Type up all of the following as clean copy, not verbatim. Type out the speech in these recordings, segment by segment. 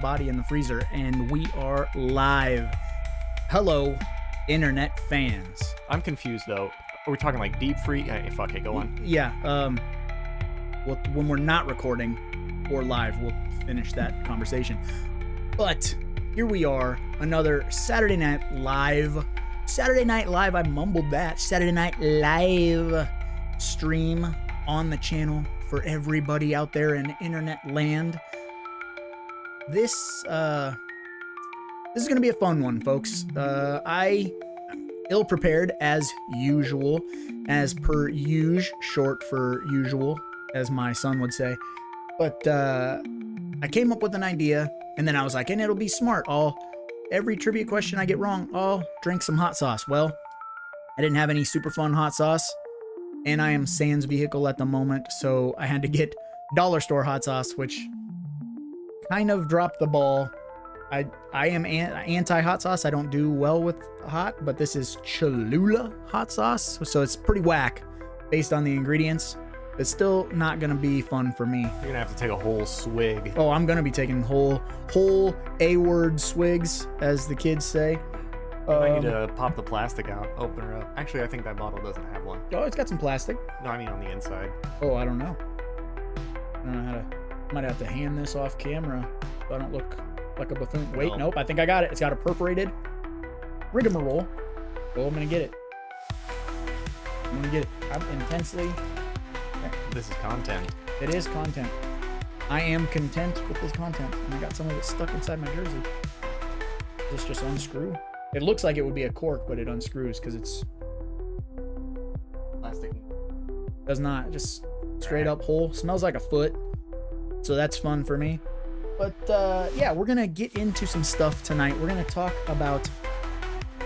body in the freezer, and we are live. Hello, internet fans. I'm confused though. Are we talking like deep free? Hey, fuck it, go on. Yeah. Well, when we're not recording or live, we'll finish that conversation. But here we are, another Saturday Night Live. Saturday Night Live. I mumbled that. Saturday Night Live stream on the channel for everybody out there in internet land. This is gonna be a fun one, folks. I am ill prepared as usual, as per usual, short for usual, as my son would say. But I came up with an idea, and then I was like, and it'll be smart. Every trivia question I get wrong, I'll drink some hot sauce. Well, I didn't have any super fun hot sauce, and I am sans vehicle at the moment, so I had to get dollar store hot sauce, which kind of dropped the ball. I am anti hot sauce. I don't do well with hot, but this is Cholula hot sauce, so it's pretty whack based on the ingredients. It's still not gonna be fun for me. You're gonna have to take a whole swig. Oh, I'm gonna be taking whole A-word swigs, as the kids say. I need to pop the plastic out, open her up. Actually, I think that bottle doesn't have one. Oh, it's got some plastic. No, I mean on the inside. Oh, I don't know. I don't know how to. Might have to hand this off camera so I don't look like a buffoon. Wait, nope. I think I got it. It's got a perforated rigmarole. Oh, I'm gonna get it. I'm gonna get it. I'm intensely. This is content. It is content. I am content with this content. And I got some of it stuck inside my jersey. Does this just unscrew? It looks like it would be a cork, but it unscrews because it's Plastic. does not. Just straight up whole. Smells like a foot. So that's fun for me. But yeah, we're gonna get into some stuff tonight. We're gonna talk about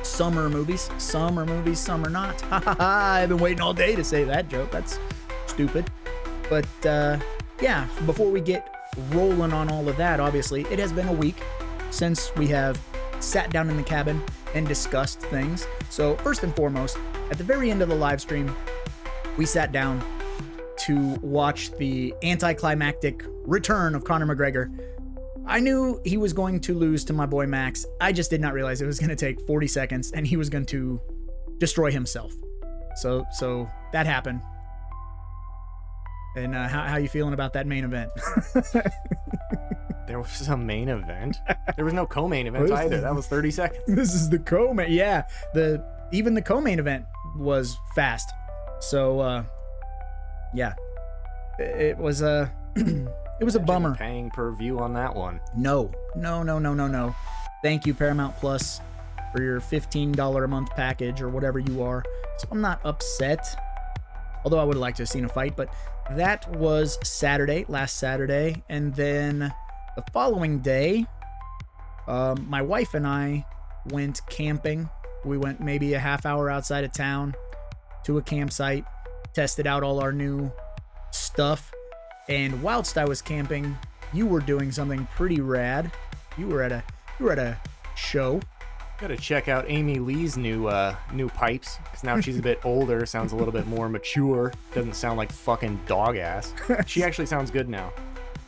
summer movies. Summer movies, summer not. Ha ha ha! I've been waiting all day to say that joke. That's stupid. But yeah, before we get rolling on all of that, obviously, it has been a week since we have sat down in the cabin and discussed things. So first and foremost, at the very end of the live stream, we sat down to watch the anticlimactic return of Conor McGregor. I knew he was going to lose to my boy Max. I just did not realize it was going to take 40 seconds and he was going to destroy himself. So that happened. And how you feeling about that main event? There was a main event? There was no co-main event either. That was 30 seconds. This is the co-main. Yeah, even the co-main event was fast. So yeah, it was a it was a bummer. Paying per view on that one. No. Thank you, Paramount Plus, for your $15 a month package or whatever you are. So I'm not upset. Although I would have liked to have seen a fight, but that was Saturday, last Saturday. And then the following day, my wife and I went camping. We went maybe a half hour outside of town to a campsite, tested out all our new stuff. And whilst I was camping, you were doing something pretty rad. You were at a show. Gotta check out Amy Lee's new pipes, because now she's a bit older, sounds a little bit more mature, doesn't sound like fucking dog ass. She actually sounds good now.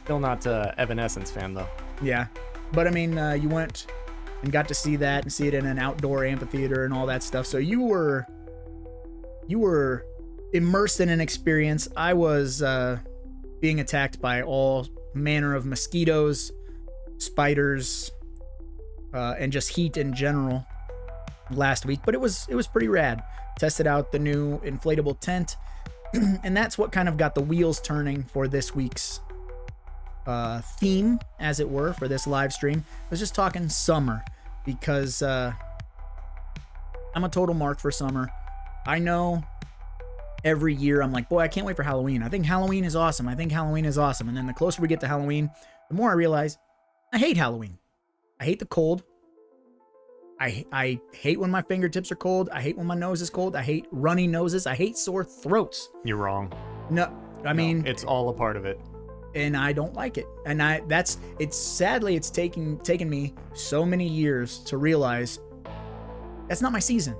Still not Evanescence fan though. Yeah, but I mean, you went and got to see that and see it in an outdoor amphitheater and all that stuff. So you were immersed in an experience. I was being attacked by all manner of mosquitoes, spiders, and just heat in general last week, but it was pretty rad. Tested out the new inflatable tent, and that's what kind of got the wheels turning for this week's theme, as it were, for this live stream. I was just talking summer because I'm a total mark for summer. I know every year I'm like, boy, I can't wait for Halloween. I think Halloween is awesome. And then the closer we get to Halloween, the more I realize I hate Halloween. I hate the cold. I hate when my fingertips are cold. I hate when my nose is cold. I hate runny noses. I hate sore throats. You're wrong. No, I mean, it's all a part of it. And I don't like it. And sadly it's taken me so many years to realize that's not my season.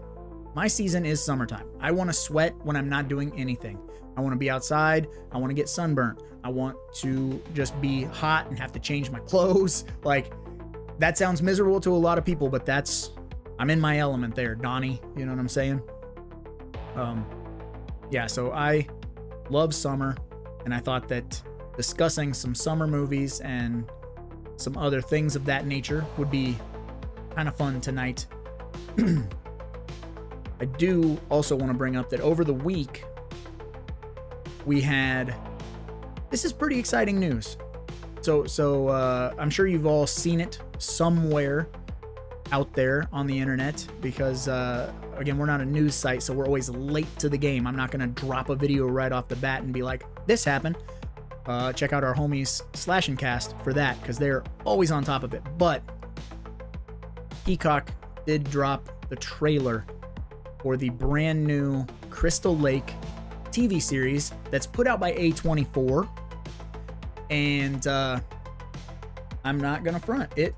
My season is summertime. I want to sweat when I'm not doing anything. I want to be outside. I want to get sunburnt. I want to just be hot and have to change my clothes. Like, that sounds miserable to a lot of people, but I'm in my element there, Donnie. You know what I'm saying? Yeah, so I love summer, and I thought that discussing some summer movies and some other things of that nature would be kind of fun tonight. I do also want to bring up that over the week, this is pretty exciting news. So I'm sure you've all seen it somewhere out there on the internet because, again, we're not a news site, so we're always late to the game. I'm not going to drop a video right off the bat and be like, this happened. Check out our homies Slash and Cast for that because they're always on top of it. But Peacock did drop the trailer for the brand new Crystal Lake TV series that's put out by A24. And I'm not gonna front. It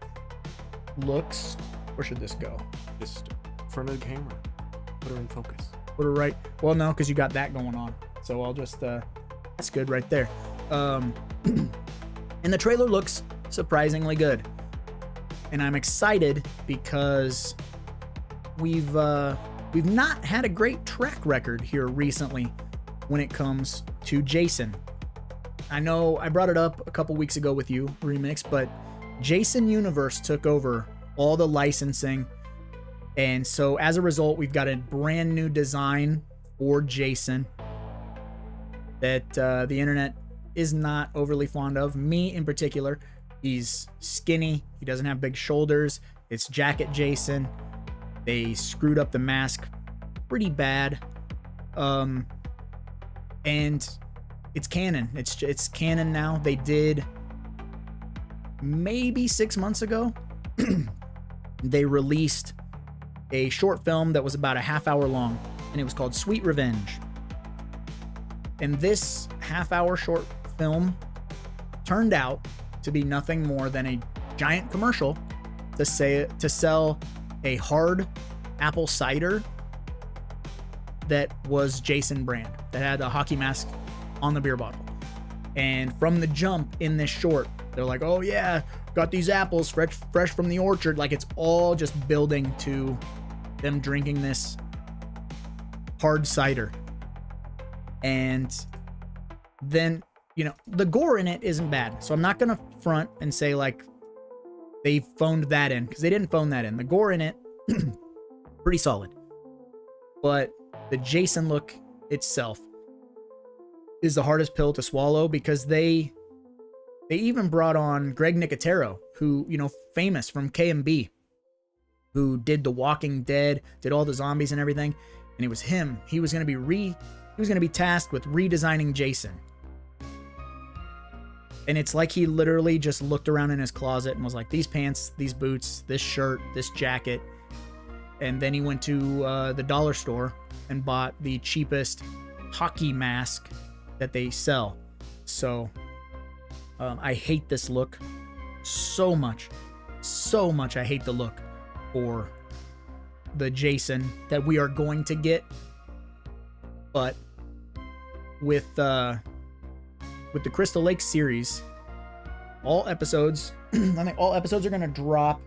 looks... Where should this go? Just in front of the camera. Put her in focus. Put her right... Well, no, because you got that going on. So I'll just... that's good right there. And the trailer looks surprisingly good. And I'm excited because we've not had a great track record here recently when it comes to Jason. I know I brought it up a couple weeks ago with you, Remix, but Jason Universe took over all the licensing. And so as a result, we've got a brand new design for Jason that the internet is not overly fond of. Me in particular. He's skinny. He doesn't have big shoulders. It's Jacket Jason. They screwed up the mask pretty bad. And it's canon. It's canon now. They did maybe 6 months ago. They released a short film that was about a half-hour long, and it was called Sweet Revenge. And this half-hour short film turned out to be nothing more than a giant commercial to sell a hard apple cider that was Jason brand, that had a hockey mask on the beer bottle. And from the jump in this short, they're like, oh yeah, got these apples fresh from the orchard. Like, it's all just building to them drinking this hard cider. And then, you know, the gore in it isn't bad. So I'm not going to front and say like they phoned that in, because they didn't phone that in. The gore in it, pretty solid. But the Jason look itself is the hardest pill to swallow, because they even brought on Greg Nicotero, who, you know, famous from KMB, who did The Walking Dead, did all the zombies and everything. And it was him. He was going to be tasked with redesigning Jason. And it's like he literally just looked around in his closet and was like, these pants, these boots, this shirt, this jacket. And then he went to the dollar store and bought the cheapest hockey mask that they sell. So I hate this look so much. So much I hate the look for the Jason that we are going to get. But with the Crystal Lake series, all episodes, I think all episodes are going to drop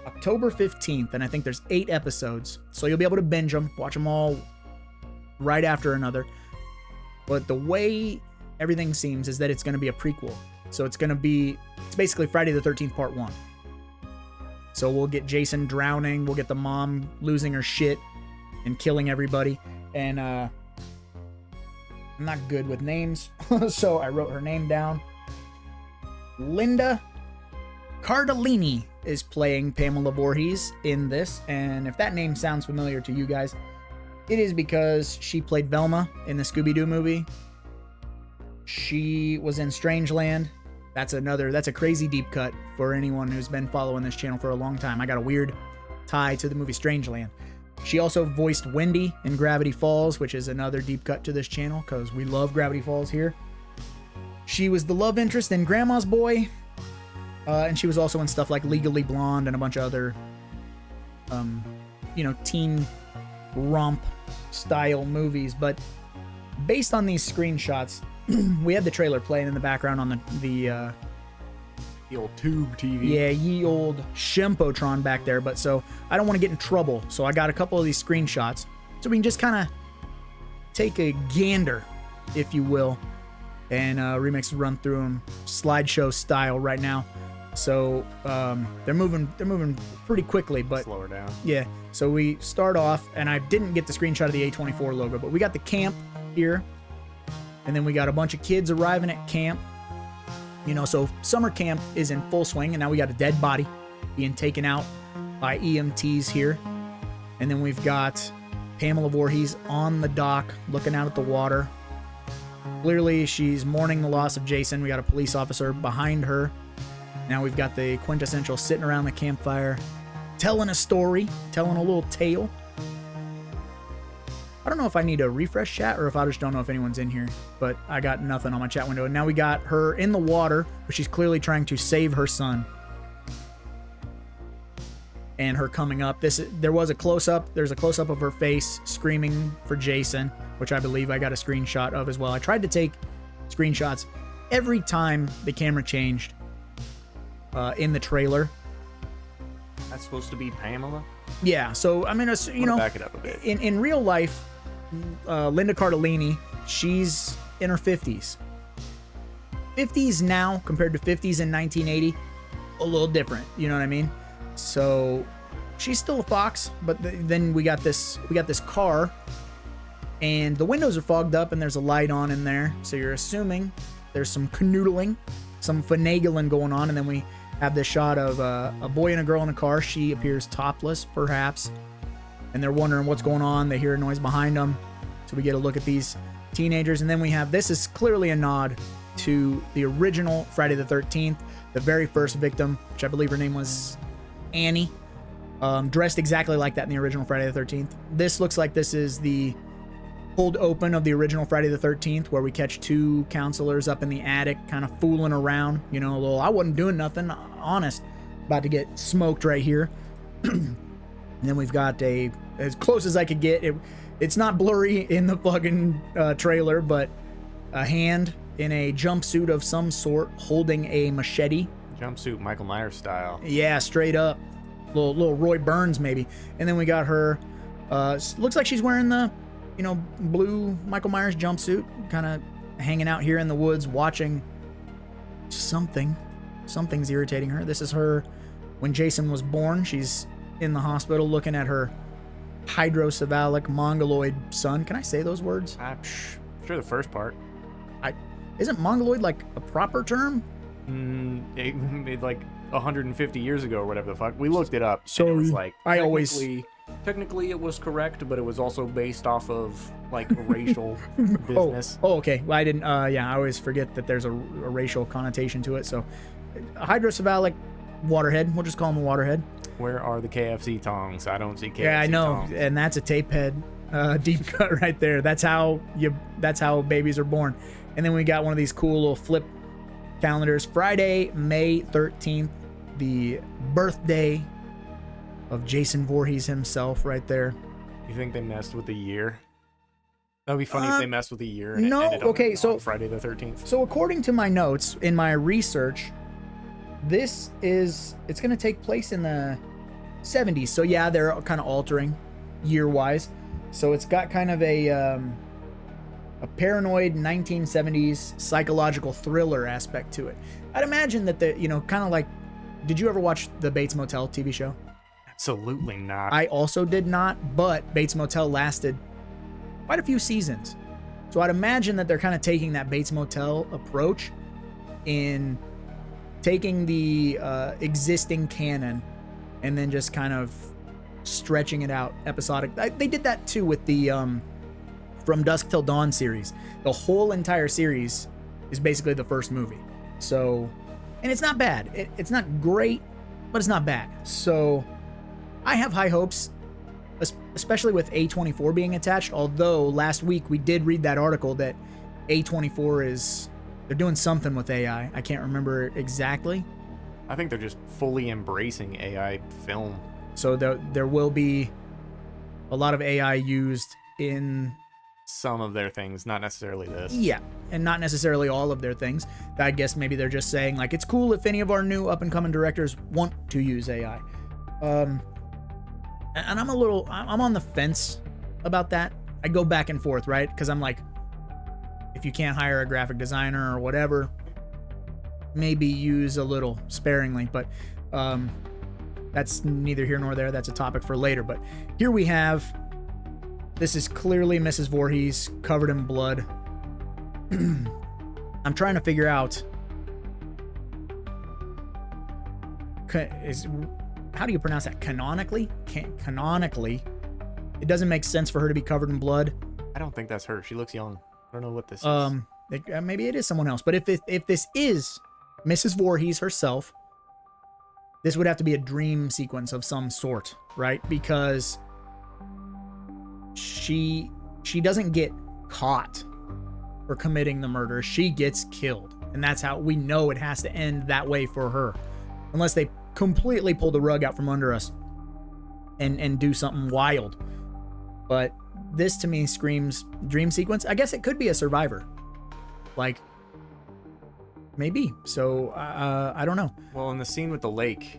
October 15th, and I think there's 8 episodes. So you'll be able to binge them, watch them all right after another. But the way everything seems is that it's going to be a prequel. So it's basically Friday the 13th part 1. So we'll get Jason drowning, we'll get the mom losing her shit and killing everybody. And I'm not good with names, so I wrote her name down. Linda Cardellini is playing Pamela Voorhees in this, and if that name sounds familiar to you guys, it is because she played Velma in the Scooby-Doo movie. She was in Strangeland. That's a crazy deep cut for anyone who's been following this channel for a long time. I got a weird tie to the movie Strangeland. She also voiced Wendy in Gravity Falls, which is another deep cut to this channel because we love Gravity Falls here. She was the love interest in Grandma's Boy, and she was also in stuff like Legally Blonde and a bunch of other, teen romp style movies. But based on these screenshots, we had the trailer playing in the background on the The old tube TV. Yeah, ye old Shimpotron back there. But so I don't want to get in trouble. So I got a couple of these screenshots. So we can just kind of take a gander, if you will. And Remix run through them slideshow style right now. So they're moving pretty quickly, but slow her down. Yeah. So we start off, and I didn't get the screenshot of the A24 logo, but we got the camp here, and then we got a bunch of kids arriving at camp. You know, so summer camp is in full swing, and now we got a dead body being taken out by EMTs here, and then we've got Pamela Voorhees on the dock looking out at the water. Clearly, she's mourning the loss of Jason. We got a police officer behind her. Now we've got the quintessential sitting around the campfire, telling a story, telling a little tale. I don't know if I need to refresh chat or if I just don't know if anyone's in here, but I got nothing on my chat window. And now we got her in the water, but she's clearly trying to save her son. And her coming up. There was a close-up. There's a close-up of her face screaming for Jason, which I believe I got a screenshot of as well. I tried to take screenshots every time the camera changed in the trailer. That's supposed to be Pamela? Yeah, so I mean, you know, back it up a bit. In real life, Linda Cardellini, she's in her 50s. 50s now compared to 50s in 1980, a little different. You know what I mean? So she's still a fox, but then we got this car, and the windows are fogged up, and there's a light on in there. So you're assuming there's some canoodling, some finagling going on, and then we have this shot of a boy and a girl in a car. She appears topless, perhaps, and they're wondering what's going on. They hear a noise behind them, so we get a look at these teenagers, and then we have, this is clearly a nod to the original Friday the 13th, the very first victim, which I believe her name was Annie, dressed exactly like that in the original Friday the 13th. This looks like this is the cold open of the original Friday the 13th, where we catch two counselors up in the attic kind of fooling around, you know, a little, I wasn't doing nothing, honest, about to get smoked right here. And then we've got as close as I could get, it's not blurry in the fucking trailer, but a hand in a jumpsuit of some sort holding a machete. Jumpsuit, Michael Myers style. Yeah, straight up. Little Roy Burns, maybe. And then we got her, looks like she's wearing the, you know, blue Michael Myers jumpsuit, kind of hanging out here in the woods watching something. Something's irritating her. This is her when Jason was born. She's in the hospital looking at her hydrocephalic mongoloid son. Can I say those words? Sure, the first part. Isn't mongoloid like a proper term? It made like 150 years ago or whatever the fuck. We looked it up. Sorry. And it was like, technically it was correct, but it was also based off of like racial business. Oh, okay. Well, I didn't. Yeah, I always forget that there's a racial connotation to it. So, hydrocephalic waterhead. We'll just call him a waterhead. Where are the KFC tongs? I don't see KFC. Yeah, I know, tongs. And that's a tape head, deep cut right there. That's how babies are born. And then we got one of these cool little flip calendars. Friday, May 13th, the birthday of Jason Voorhees himself, right there. You think they messed with the year? That would be funny if they messed with the year. And no, it ended up okay, on so Friday the 13th. So according to my notes in my research, it's going to take place in the 70s. So yeah, they're kind of altering year-wise. So it's got kind of a paranoid 1970s psychological thriller aspect to it. I'd imagine that kind of like, did you ever watch the Bates Motel TV show? Absolutely not. I also did not, but Bates Motel lasted quite a few seasons. So I'd imagine that they're kind of taking that Bates Motel approach in taking the existing canon and then just kind of stretching it out episodic. They did that too with the From Dusk Till Dawn series. The whole entire series is basically the first movie. So, and it's not bad. It's not great, but it's not bad. So I have high hopes, especially with A24 being attached. Although last week we did read that article that A24 they're doing something with AI. I can't remember exactly. I think they're just fully embracing AI film. So there will be a lot of AI used in some of their things, not necessarily this. Yeah, and not necessarily all of their things. I guess maybe they're just saying like it's cool if any of our new up and coming directors want to use AI. And I'm on the fence about that. I go back and forth, right? Because I'm like, if you can't hire a graphic designer or whatever, maybe use a little sparingly. But that's neither here nor there. That's a topic for later. But here we have, this is clearly Mrs. Voorhees covered in blood. I'm trying to figure out, how do you pronounce that? Canonically? Canonically, it doesn't make sense for her to be covered in blood. I don't think that's her. She looks young. I don't know what this is. Maybe it is someone else. But if this is Mrs. Voorhees herself, this would have to be a dream sequence of some sort, right? Because she doesn't get caught for committing the murder. She gets killed. And that's how we know it has to end that way for her. Unless they completely pull the rug out from under us and do something wild. But this to me screams dream sequence. I guess it could be a survivor. Like, maybe. So, I don't know. Well, in the scene with the lake,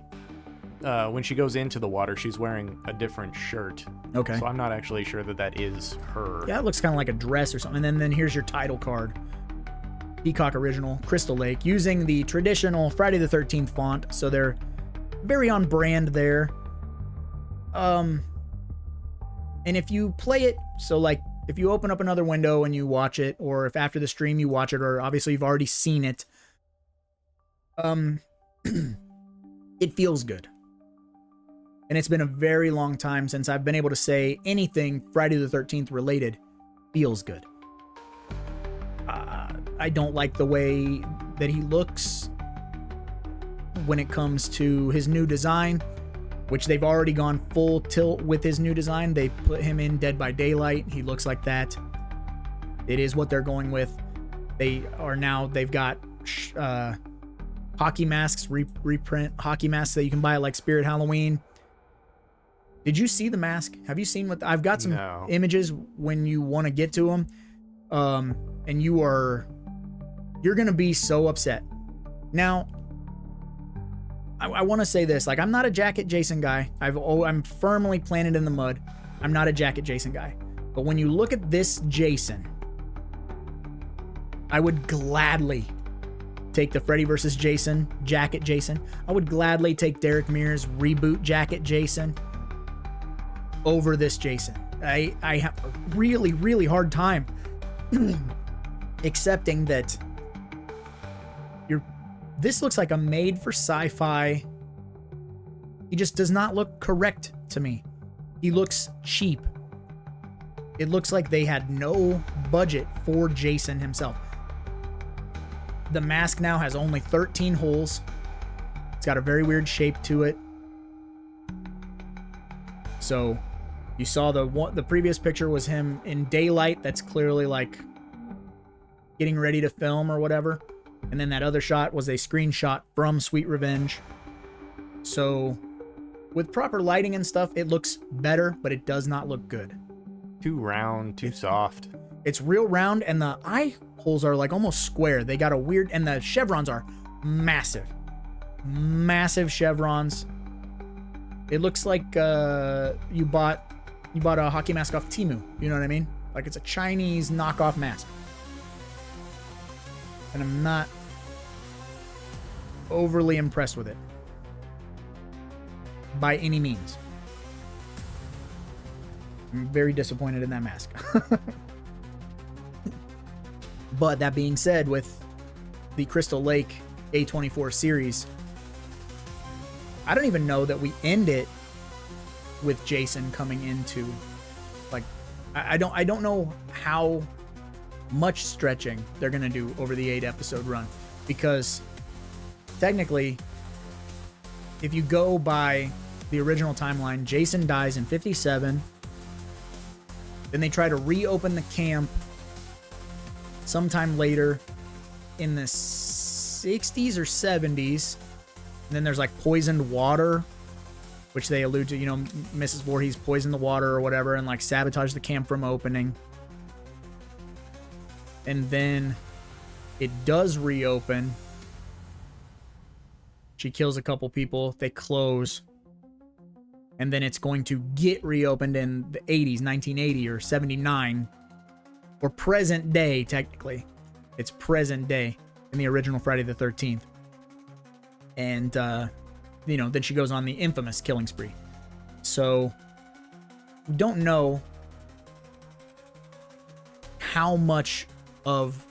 when she goes into the water, she's wearing a different shirt. Okay. So I'm not actually sure that is her. Yeah, it looks kind of like a dress or something. And then here's your title card. Peacock Original, Crystal Lake, using the traditional Friday the 13th font. So they're very on brand there. And if you play it, so like if you open up another window and you watch it, or if after the stream you watch it, or obviously you've already seen it, it feels good. And it's been a very long time since I've been able to say anything Friday the 13th related feels good. I don't like the way that he looks when it comes to his new design, which they've already gone full tilt with his new design. They put him in Dead by Daylight. He looks like that. It is what they're going with. They've got hockey masks, reprint hockey masks that you can buy at like Spirit Halloween. Did you see the mask? Have you seen what I've got some images when you want to get to them? And you're going to be so upset. Now, I want to say this, like, I'm not a Jacket Jason guy. I'm firmly planted in the mud. I'm not a Jacket Jason guy. But when you look at this Jason, I would gladly take the Freddy vs. Jason, Jacket Jason. I would gladly take Derek Mears' reboot Jacket Jason over this Jason. I have a really, really hard time accepting that this looks like a made for sci-fi. He just does not look correct to me. He looks cheap. It looks like they had no budget for Jason himself. The mask now has only 13 holes. It's got a very weird shape to it. So you saw the previous picture was him in daylight. That's clearly like getting ready to film or whatever. And then that other shot was a screenshot from Sweet Revenge. So with proper lighting and stuff, it looks better, but it does not look good. Too round, too soft. It's real round, and the eye holes are like almost square. They got a weird, and the chevrons are massive. Massive chevrons. It looks like you bought a hockey mask off Temu. You know what I mean? Like it's a Chinese knockoff mask. And I'm not overly impressed with it by any means. I'm very disappointed in that mask. But that being said, with the Crystal Lake A24 series, I don't even know that we end it with Jason coming into, like, I don't know how much stretching they're going to do over the 8-episode run, because technically, if you go by the original timeline, Jason dies in 57. Then they try to reopen the camp sometime later in the 60s or 70s. And then there's like poisoned water, which they allude to, Mrs. Voorhees poisoned the water or whatever and like sabotaged the camp from opening. And then It does reopen. She kills a couple people. They close. And then it's going to get reopened in the 80s, 1980 or 79. Or present day, technically. It's present day in the original Friday the 13th. And, then she goes on the infamous killing spree. So, we don't know how much of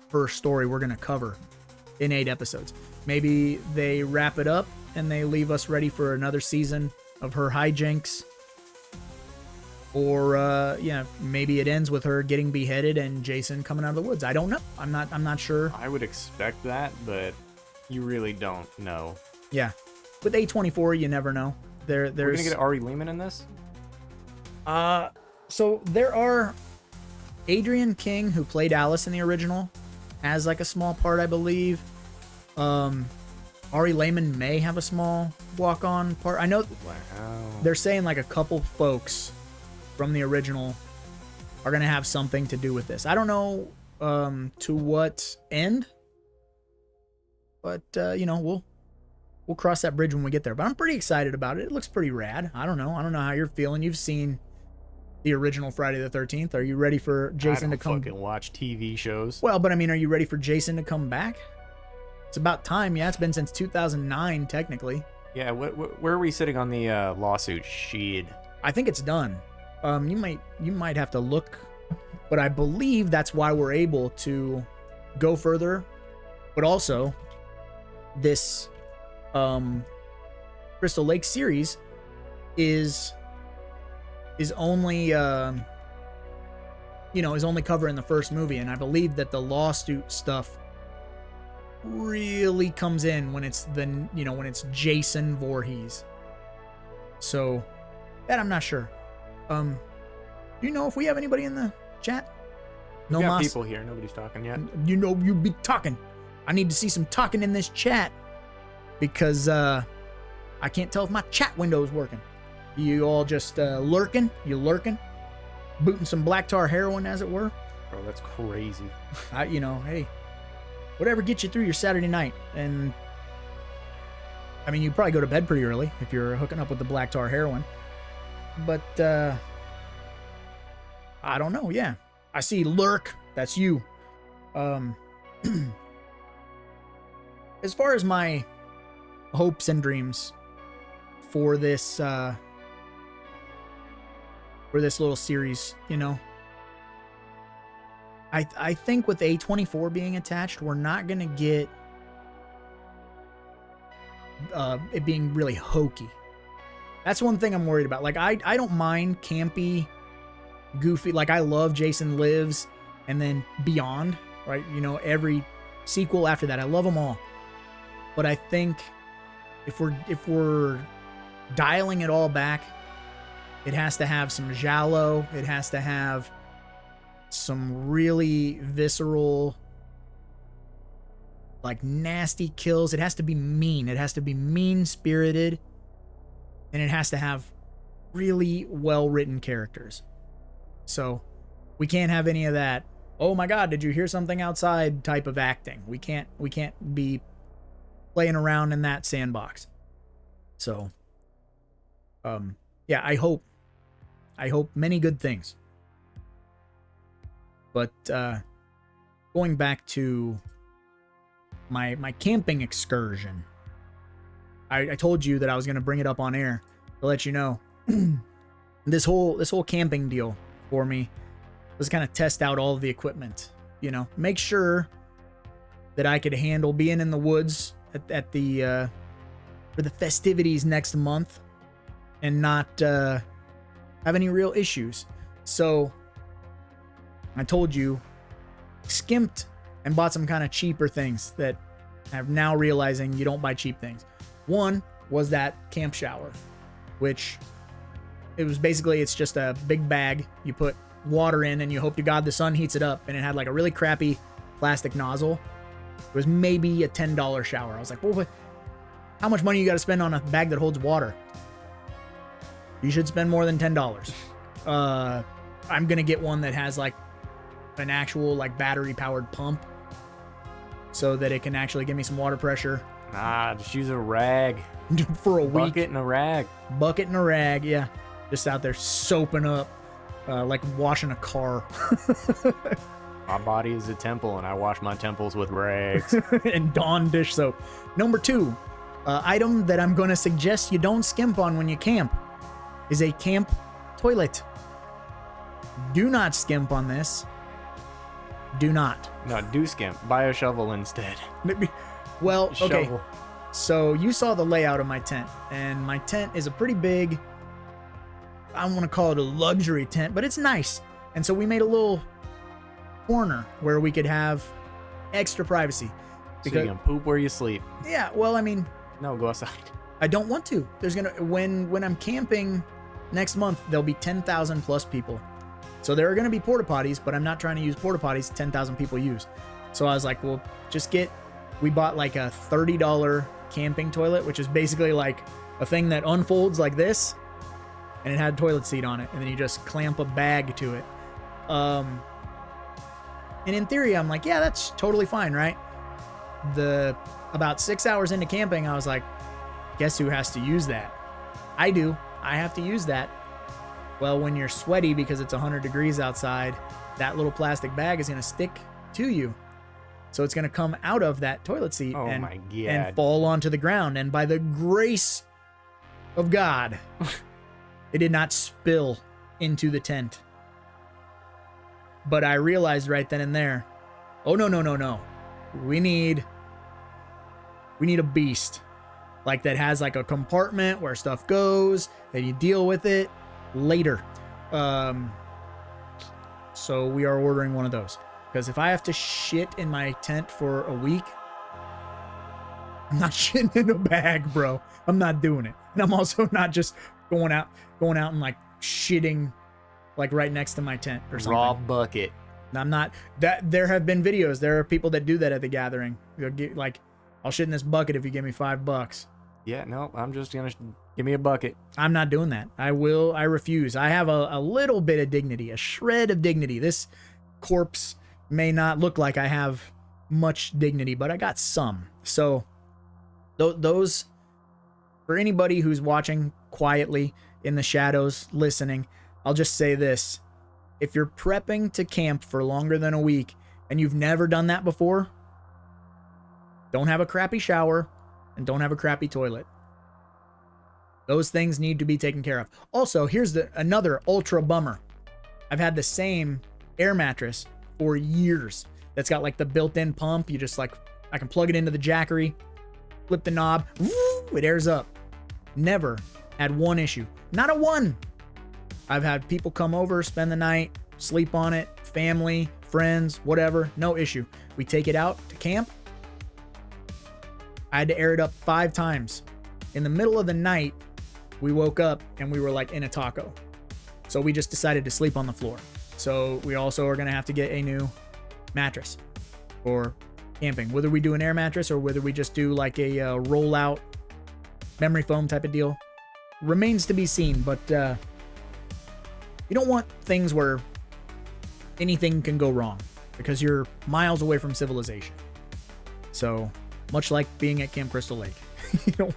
her story we're going to cover in 8 episodes. Maybe they wrap it up and they leave us ready for another season of her hijinks. Or, maybe it ends with her getting beheaded and Jason coming out of the woods. I don't know. I'm not sure. I would expect that, but you really don't know. Yeah. With A24, you never know. We're gonna get Ari Lehman in this? So there are Adrian King, who played Alice in the original, has like a small part, I believe. Ari Lehman may have a small walk-on part. I know they're saying like a couple folks from the original are going to have something to do with this. I don't know to what end, but we'll cross that bridge when we get there. But I'm pretty excited about it. It looks pretty rad. I don't know how you're feeling. You've seen the original Friday the 13th. Are you ready for Jason to come? I don't fucking watch TV shows. Well, but I mean, are you ready for Jason to come back? It's about time. Yeah, it's been since 2009, technically. Yeah, where are we sitting on the lawsuit sheet? I think it's done. You might have to look, but I believe that's why we're able to go further. But also, this Crystal Lake series is only is only covering the first movie, and I believe that the lawsuit stuff really comes in when it's when it's Jason Voorhees. So that I'm not sure. Do you know if we have anybody in the chat? No, we got people here. Nobody's talking yet. You be talking. I need to see some talking in this chat because I can't tell if my chat window is working. You all just lurking? You lurking? Booting some black tar heroin, as it were? Bro, that's crazy. Hey, whatever gets you through your Saturday night. And I mean, you probably go to bed pretty early if you're hooking up with the black tar heroin. But I don't know. Yeah, I see lurk. That's you. As far as my hopes and dreams for this little series, I think with A24 being attached, we're not gonna get it being really hokey. That's one thing I'm worried about. Like, I don't mind campy, goofy. Like, I love Jason Lives and then Beyond, right? Every sequel after that, I love them all. But I think if we're dialing it all back, it has to have some giallo. It has to have some really visceral, like, nasty kills. It has to be mean. It has to be mean-spirited. And it has to have really well-written characters. So we can't have any of that, oh my God, did you hear something outside type of acting. We can't be playing around in that sandbox. So, yeah, I hope many good things. But going back to my camping excursion, I told you that I was going to bring it up on air to let you know. This whole camping deal for me was kind of test out all of the equipment, make sure that I could handle being in the woods at the for the festivities next month and not have any real issues. So I told you, skimped and bought some kind of cheaper things that I'm now realizing you don't buy cheap things. One was that camp shower, which it's just a big bag. You put water in and you hope to God the sun heats it up. And it had like a really crappy plastic nozzle. It was maybe a $10 shower. I was like, well, how much money you got to spend on a bag that holds water? You should spend more than $10. I'm going to get one that has like an actual like battery powered pump so that it can actually give me some water pressure. Nah, just use a rag. For a week. Bucket and a rag. Bucket and a rag, yeah. Just out there soaping up, like washing a car. My body is a temple, and I wash my temples with rags. And Dawn dish soap. Number 2, item that I'm going to suggest you don't skimp on when you camp is a camp toilet. Do not skimp on this. Do not. No, do skimp. Buy a shovel instead. Well, okay. Shovel. So you saw the layout of my tent, and my tent is a pretty big, I don't want to call it a luxury tent, but it's nice. And so we made a little corner where we could have extra privacy. So you can poop where you sleep. Yeah, well, I mean, no, go outside. I don't want to. There's gonna when I'm camping next month, there'll be 10,000 plus people. So there are gonna be porta potties, but I'm not trying to use porta potties 10,000 people use. So I was like, well, we bought like a $30 camping toilet, which is basically like a thing that unfolds like this, and it had a toilet seat on it, and then you just clamp a bag to it. And in theory, I'm like, yeah, that's totally fine, right? About 6 hours into camping, I was like, guess who has to use that? I do. I have to use that. Well, when you're sweaty because it's 100 degrees outside, that little plastic bag is going to stick to you. So it's going to come out of that toilet seat and fall onto the ground. And by the grace of God, it did not spill into the tent. But I realized right then and there, oh, no. We need a beast. Like that has like a compartment where stuff goes, and you deal with it later. So we are ordering one of those. Because if I have to shit in my tent for a week, I'm not shitting in a bag, bro. I'm not doing it. And I'm also not just going out and like shitting like right next to my tent or something. Raw bucket. I'm not that. There have been videos. There are people that do that at the gathering. They'll get like, I'll shit in this bucket if you give me $5. Yeah, no, I'm just gonna give me a bucket. I'm not doing that. I refuse. I have a little bit of dignity, a shred of dignity. This corpse may not look like I have much dignity, but I got some. So those, for anybody who's watching quietly in the shadows, listening, I'll just say this. If you're prepping to camp for longer than a week and you've never done that before, don't have a crappy shower and don't have a crappy toilet. Those things need to be taken care of. Also, here's another ultra bummer. I've had the same air mattress for years. That's got like the built-in pump. You just like, I can plug it into the Jackery, flip the knob, it airs up. Never had one issue. Not a one. I've had people come over, spend the night, sleep on it, family, friends, whatever, no issue. We take it out to camp. I had to air it up 5 times. In the middle of the night, we woke up and we were like in a taco. So we just decided to sleep on the floor. So we also are going to have to get a new mattress for camping. Whether we do an air mattress or whether we just do like a rollout memory foam type of deal remains to be seen. But you don't want things where anything can go wrong because you're miles away from civilization. So much like being at Camp Crystal Lake, you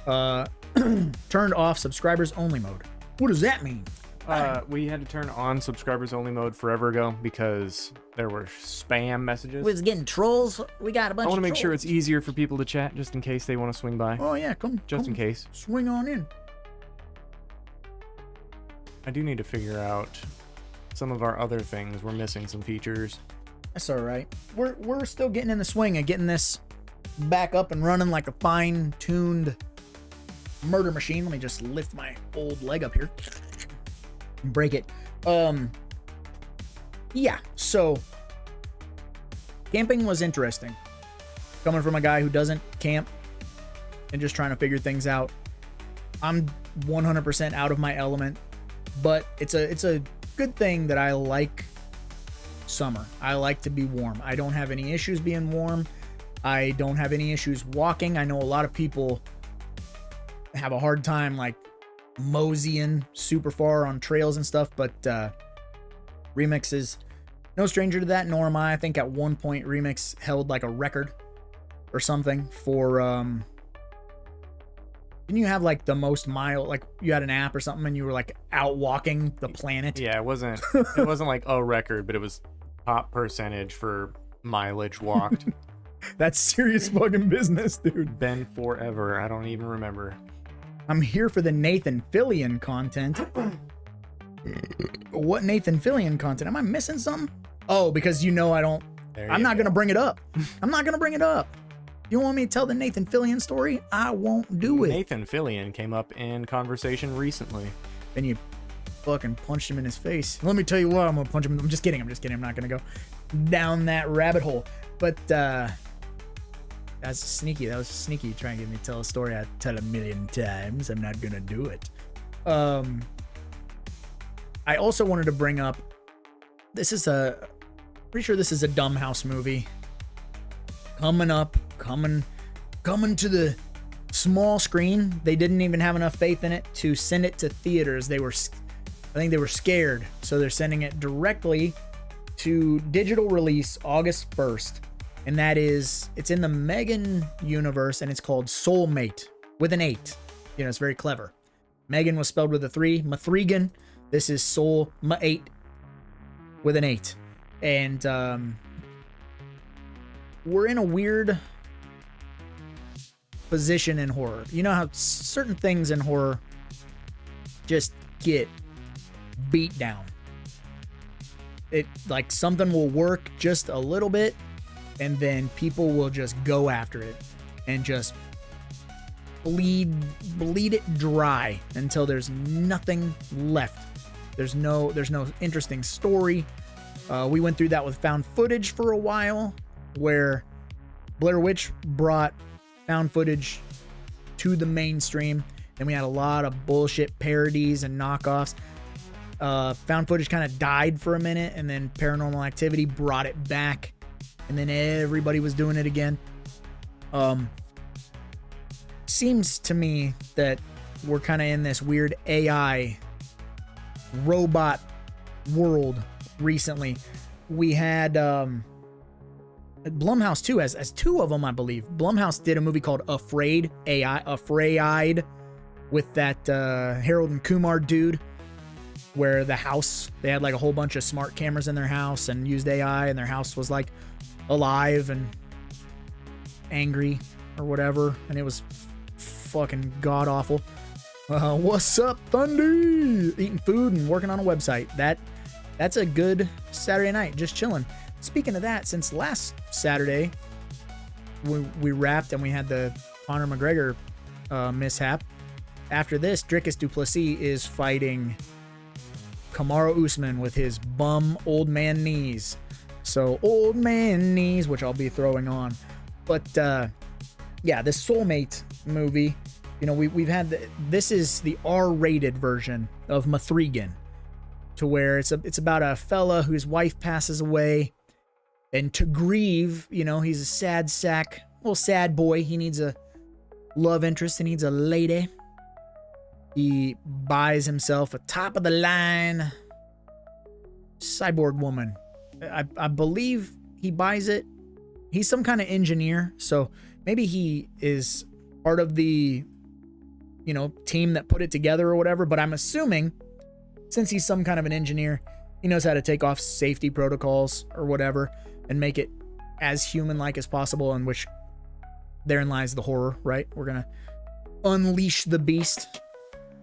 know, turned off subscribers only mode. What does that mean? We had to turn on subscribers only mode forever ago because there were spam messages. We was getting trolls. We got a bunch. I want to of make sure trolls. it's easier for people to chat just in case they want to swing by. Oh yeah, come in case. Swing on in. I do need to figure out some of our other things. We're missing some features. That's all right. We're still getting in the swing of getting this back up and running like a fine-tuned murder machine. Let me just lift my old leg up here and break it. Yeah, so camping was interesting. Coming from a guy who doesn't camp and just trying to figure things out. I'm 100% out of my element, but it's a good thing that I like summer. I like to be warm. I don't have any issues being warm. I don't have any issues walking. I know a lot of people have a hard time like moseying super far on trails and stuff, but Remix is no stranger to that, nor am I. I think at one point Remix held like a record or something for didn't you have like the most mile, like you had an app or something and you were like out walking the planet? Yeah, it wasn't like a record, but it was top percentage for mileage walked. That's serious fucking business, dude. Been forever. I don't even remember. I'm here for the Nathan Fillion content. What Nathan Fillion content? Am I missing something? Oh, because you know I don't. I'm not going to bring it up. I'm not going to bring it up. You want me to tell the Nathan Fillion story? I won't do it. Nathan Fillion came up in conversation recently. Then you fucking punched him in his face. Let me tell you what, I'm going to punch him. I'm just kidding. I'm not going to go down that rabbit hole. But that's sneaky. That was sneaky trying to get me to tell a story I tell a million times. I'm not going to do it. I also wanted to bring up, pretty sure this is a Dumbhouse movie coming to the small screen. They didn't even have enough faith in it to send it to theaters. I think they were scared, so they're sending it directly to digital release August 1st, and it's in the Megan universe, and it's called Soulmate with an 8. You know, it's very clever. Megan was spelled with a 3. Mathregan. This is Soulmate with an 8. And we're in a weird position in horror. You know how certain things in horror just get beat down. It like something will work just a little bit and then people will just go after it and just bleed it dry until there's nothing left. There's no interesting story. We went through that with found footage for a while, where Blair Witch brought found footage to the mainstream, and we had a lot of bullshit parodies and knockoffs. Found footage kind of died for a minute, and then Paranormal Activity brought it back, and then everybody was doing it again. Seems to me that we're kind of in this weird AI robot world recently. We had Blumhouse too, as two of them, I believe. Blumhouse did a movie called Afraid, with that Harold and Kumar dude, where the house, they had like a whole bunch of smart cameras in their house and used AI, and their house was like alive and angry or whatever, and it was fucking god awful. What's up, Thundy? Eating food and working on a website. That's a good Saturday night, just chilling. Speaking of that, since last Saturday we wrapped and we had the Conor McGregor mishap. After this, Dricus du Plessis is fighting Kamaru Usman with his bum old man knees. So old man knees, which I'll be throwing on. But yeah, this Soulmate movie, you know, we've had this is the R-rated version of Mathregan, to where it's about a fella whose wife passes away, and to grieve, you know, he's a sad sack, little sad boy. He needs a love interest. He needs a lady. He buys himself a top of the line cyborg woman. I believe he buys it. He's some kind of engineer, so maybe he is part of the, you know, team that put it together or whatever. But I'm assuming, since he's some kind of an engineer, he knows how to take off safety protocols or whatever and make it as human-like as possible, in which therein lies the horror, right? We're gonna unleash the beast,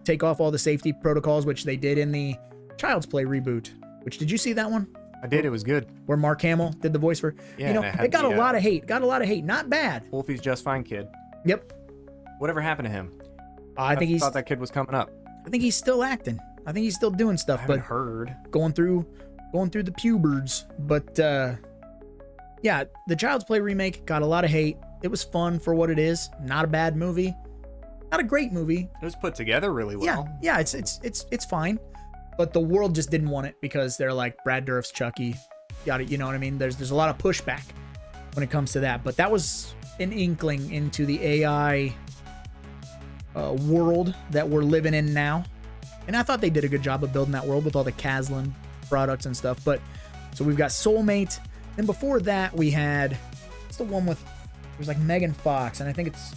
take off all the safety protocols, which they did in the Child's Play reboot. Which, did you see that one? I did. It was good. Where Mark Hamill did the voice for, yeah, you know, it got a lot of hate. Not bad. Wolfie's Just Fine kid. Yep. Whatever happened to him? I thought that kid was coming up. I think he's still acting. I think he's still doing stuff. I but heard going through the pubers. But yeah, the Child's Play remake got a lot of hate. It was fun for what it is. Not a bad movie. Not a great movie. It was put together really well. Yeah, it's fine. But the world just didn't want it because they're like Brad Dourif's Chucky. You know what I mean? There's a lot of pushback when it comes to that. But that was an inkling into the AI world that we're living in now. And I thought they did a good job of building that world with all the Caslin products and stuff. But So we've got Soulmate. And before that, we had, what's the one with, it was like Megan Fox, and I think it's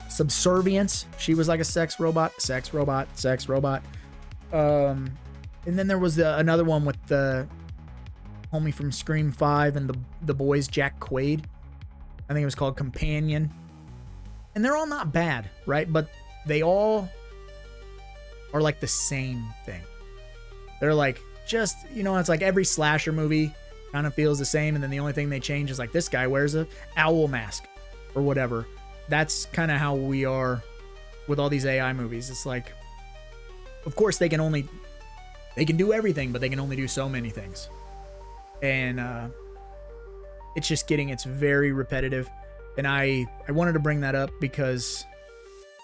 Subservience. She was like a sex robot. And then there was another one with the homie from Scream 5 and the boys, Jack Quaid. I think it was called Companion. And they're all not bad, right? But they all are like the same thing. They're like, just, you know, it's like every slasher movie kind of feels the same. And then the only thing they change is like this guy wears a owl mask or whatever. That's kind of how we are with all these AI movies. It's like, of course they can do everything, but they can only do so many things. And it's very repetitive. And I wanted to bring that up because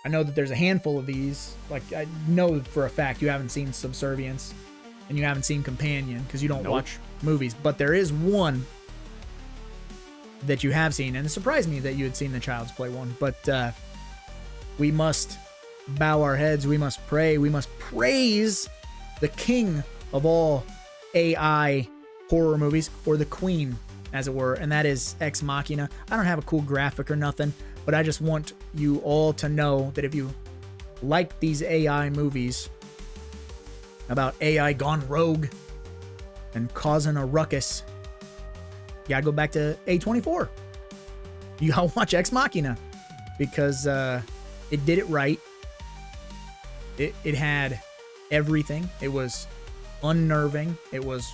I know that there's a handful of these. Like, I know for a fact you haven't seen Subservience and you haven't seen Companion because you don't watch movies. But there is one that you have seen, and it surprised me that you had seen the Child's Play one. But we must bow our heads. We must pray. We must praise the king of all AI horror movies, or the queen, as it were, and that is Ex Machina. I don't have a cool graphic or nothing, but I just want you all to know that if you like these AI movies about AI gone rogue and causing a ruckus, you gotta go back to A24. You gotta watch Ex Machina because it did it right. It had everything. It was unnerving. It was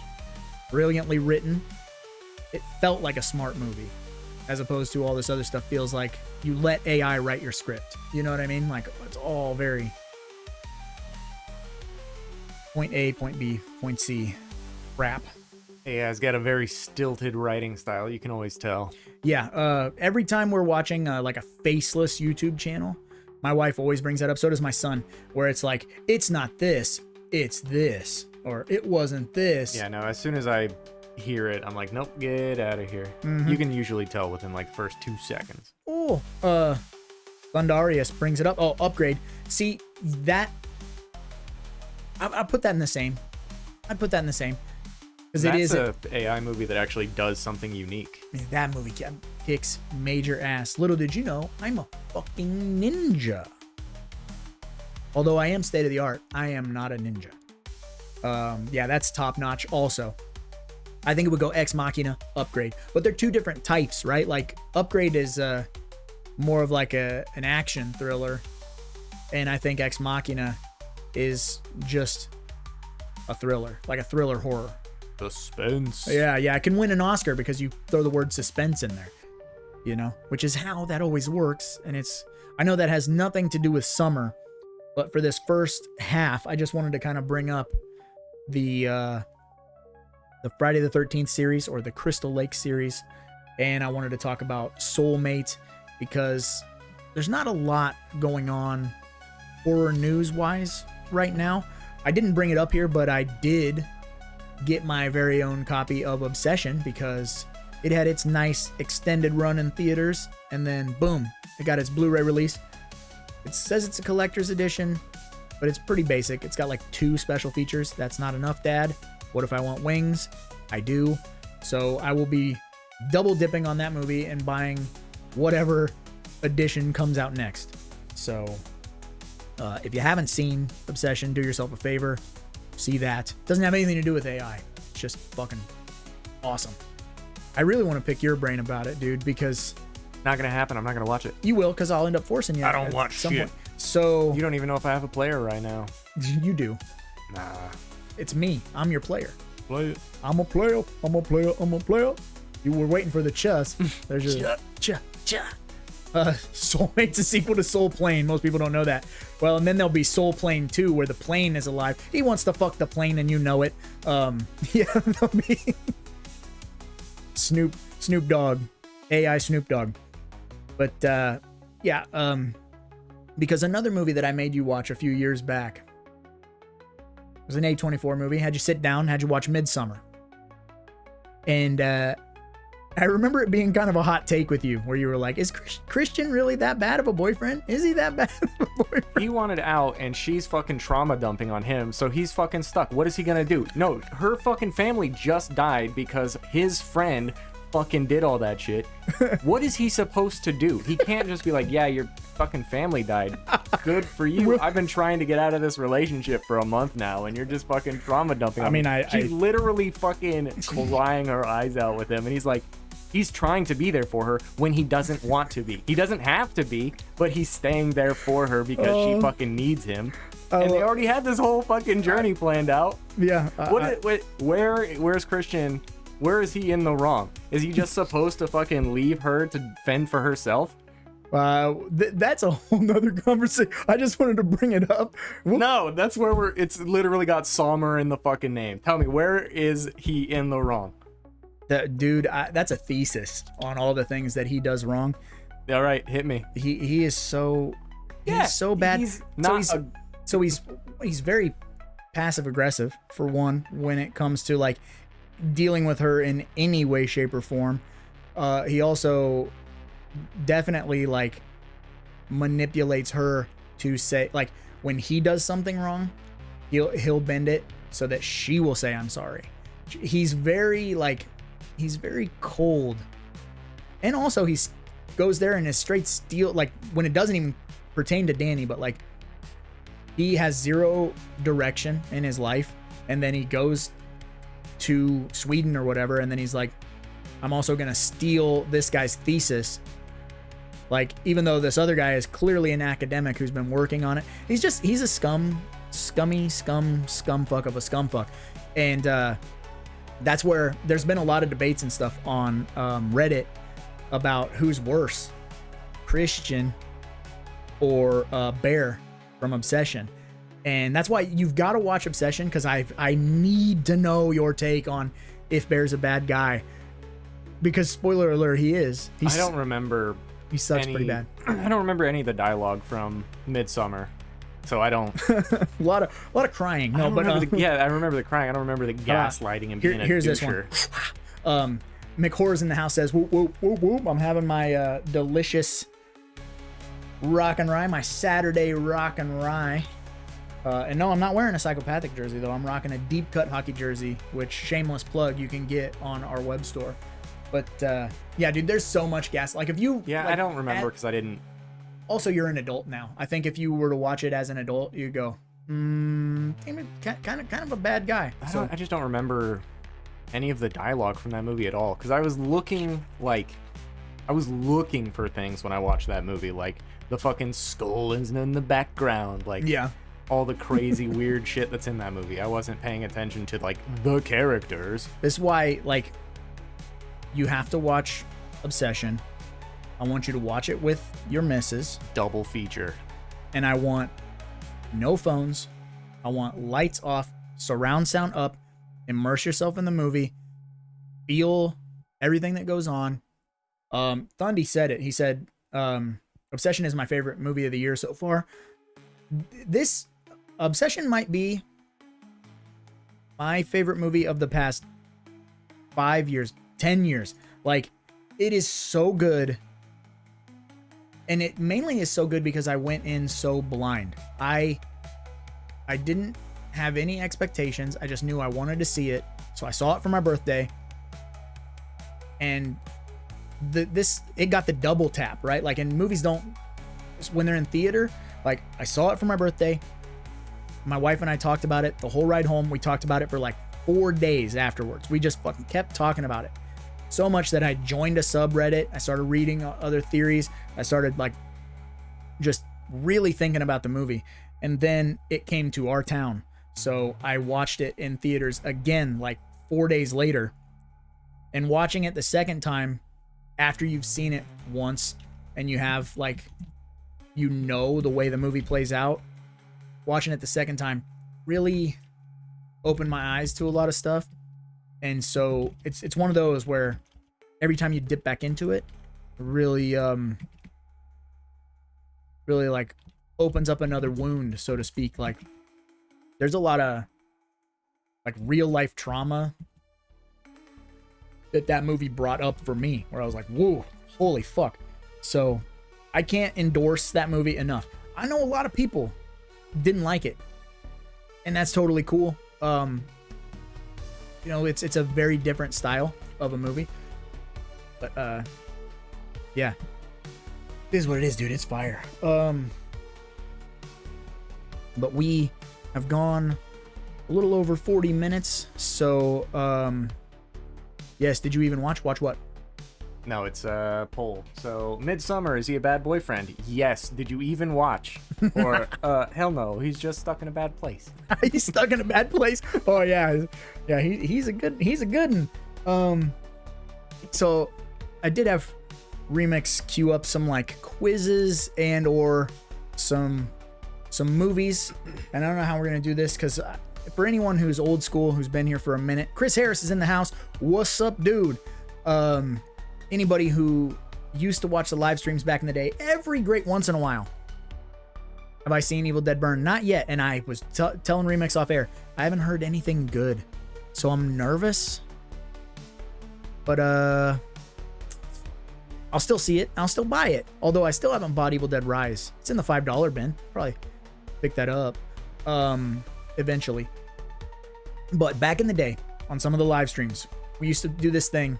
brilliantly written. It felt like a smart movie, as opposed to all this other stuff feels like you let AI write your script. You know what I mean? Like, it's all very point A, point B, point C crap. Yeah, it's got a very stilted writing style. You can always tell. Yeah. Every time we're watching like a faceless YouTube channel, my wife always brings that up. So does my son, where it's like, it's not this, it's this, or it wasn't this. Yeah, no, as soon as I hear it, I'm like, nope, get out of here. You can usually tell within like the first 2 seconds. Oh, Thundarius brings it up. Oh, upgrade. See, that, I put that in the same. I'd put that in the same. Because it is an AI movie that actually does something unique. That movie kicks major ass. Little did you know, I'm a fucking ninja. Although I am state of the art, I am not a ninja. Yeah, that's top notch also. I think it would go Ex Machina, Upgrade. But they're two different types, right? Like, Upgrade is more of like an action thriller. And I think Ex Machina is just a thriller, like a thriller horror. Suspense. Yeah, it can win an Oscar because you throw the word suspense in there, you know, which is how that always works. And I know that has nothing to do with summer, but for this first half, I just wanted to kind of bring up the Friday the 13th series, or the Crystal Lake series. And I wanted to talk about Soulmate because there's not a lot going on horror news wise right now. I didn't bring it up here, but I did get my very own copy of Obsession because it had its nice extended run in theaters, and then boom, it got its Blu-ray release. It says it's a collector's edition, but it's pretty basic. It's got like 2 special features. That's not enough, Dad. What if I want wings? I do. So I will be double dipping on that movie and buying whatever edition comes out next. So if you haven't seen Obsession, do yourself a favor. See that. Doesn't have anything to do with AI. It's just fucking awesome. I really want to pick your brain about it, dude, because Not gonna happen. I'm not gonna watch it. you will, because I'll end up forcing you. I don't at watch some shit. point. So You don't even know if I have a player right now. you do. Nah. It's me. I'm your player. Play it. I'm a player. I'm a player. I'm a player. You were waiting for the chess. There's your Soulmate's a sequel to Soul Plane. Most people don't know that. Well, and then there'll be Soul Plane 2, where the plane is alive. He wants to fuck the plane, and you know it. Yeah, there'll be Snoop Dogg, AI Snoop Dogg. But yeah, because another movie that I made you watch a few years back was an A24 movie. Had you sit down, had you watch Midsummer. And I remember it being kind of a hot take with you, where you were like, "Is Christian really that bad of a boyfriend? Is he that bad of a boyfriend?" He wanted out, and she's fucking trauma dumping on him, so he's fucking stuck. What is he gonna do? No, her fucking family just died because his friend fucking did all that shit. What is he supposed to do? He can't just be like, yeah, your fucking family died. Good for you. I've been trying to get out of this relationship for a month now, and you're just fucking trauma dumping on me. She's literally fucking crying her eyes out with him, and he's like, he's trying to be there for her when he doesn't want to be. He doesn't have to be, but he's staying there for her because she fucking needs him. And they already had this whole fucking journey planned out. Yeah. Where's Christian? Where is he in the wrong? Is he just supposed to fucking leave her to fend for herself? That's a whole nother conversation. I just wanted to bring it up. No, that's where it's literally got Sommer in the fucking name. Tell me, where is he in the wrong? Dude, that's a thesis on all the things that he does wrong. All right, hit me. He is so he's so bad. He's very passive aggressive, for one, when it comes to like dealing with her in any way, shape, or form. He also definitely like manipulates her to say, like, when he does something wrong, he'll bend it so that she will say I'm sorry. He's very cold, and also he goes there and is straight steel, like when it doesn't even pertain to Danny, but like he has zero direction in his life, and then he goes to Sweden or whatever, and then he's like, I'm also gonna steal this guy's thesis. Like, even though this other guy is clearly an academic who's been working on it, he's a scumfuck of a scumfuck. And that's where there's been a lot of debates and stuff on Reddit about who's worse, Christian or Bear from Obsession. And that's why you've got to watch Obsession, because I need to know your take on if Bear's a bad guy. Because, spoiler alert, he is. I don't remember. He sucks pretty bad. I don't remember any of the dialogue from Midsummer, so I don't. a lot of crying. No, but I remember the crying. I don't remember the gaslighting and being here's a this one. McHorrors in the house says, whoop, whoop, whoop, whoop. I'm having my delicious rock and rye, my Saturday rock and rye. And no, I'm not wearing a psychopathic jersey, though. I'm rocking a deep cut hockey jersey, which, shameless plug, you can get on our web store. But yeah, dude, there's so much gas. Like, if you... Yeah, I don't remember because I didn't... Also, you're an adult now. I think if you were to watch it as an adult, you go, kind of a bad guy. I just don't remember any of the dialogue from that movie at all, because I was looking for things when I watched that movie, like the fucking skull is in the background, like, yeah, all the crazy weird shit that's in that movie. I wasn't paying attention to like the characters. This is why, like, you have to watch Obsession. I want you to watch it with your missus. Double feature. And I want no phones. I want lights off, surround sound up, immerse yourself in the movie, feel everything that goes on. Thundy said it. He said, Obsession is my favorite movie of the year so far. This Obsession might be my favorite movie of the past 5 years, 10 years. Like, it is so good. And it mainly is so good because I went in so blind. I didn't have any expectations. I just knew I wanted to see it. So I saw it for my birthday. And it got the double tap, right? Like, in movies when they're in theater, like, I saw it for my birthday. My wife and I talked about it the whole ride home. We talked about it for like 4 days afterwards. We just fucking kept talking about it. So much that I joined a subreddit. I started reading other theories. I started like just really thinking about the movie. And then it came to our town. So I watched it in theaters again, like 4 days later. And watching it the second time, after you've seen it once and you have like, you know, the way the movie plays out, watching it the second time really opened my eyes to a lot of stuff. And so it's one of those where every time you dip back into it, really like opens up another wound, so to speak. Like, there's a lot of like real life trauma that movie brought up for me, where I was like, whoa, holy fuck. So I can't endorse that movie enough. I know a lot of people didn't like it, and that's totally cool. You know, it's a very different style of a movie, but yeah, it is what it is, dude. It's fire. But we have gone a little over 40 minutes, so yes. Did you even watch what? No, it's a poll. So, Midsummer, is he a bad boyfriend? Yes. Did you even watch? Or, hell no, he's just stuck in a bad place. He's stuck in a bad place. Oh yeah, yeah. He's a good one. So I did have Remix queue up some like quizzes and or some movies, and I don't know how we're gonna do this because for anyone who's old school, who's been here for a minute, Chris Harris is in the house. What's up, dude? Anybody who used to watch the live streams back in the day, every great once in a while, have I seen Evil Dead Burn? Not yet. And I was telling Remix off air, I haven't heard anything good, so I'm nervous. But I'll still see it. I'll still buy it. Although I still haven't bought Evil Dead Rise. It's in the $5 bin. Probably pick that up eventually. But back in the day, on some of the live streams, we used to do this thing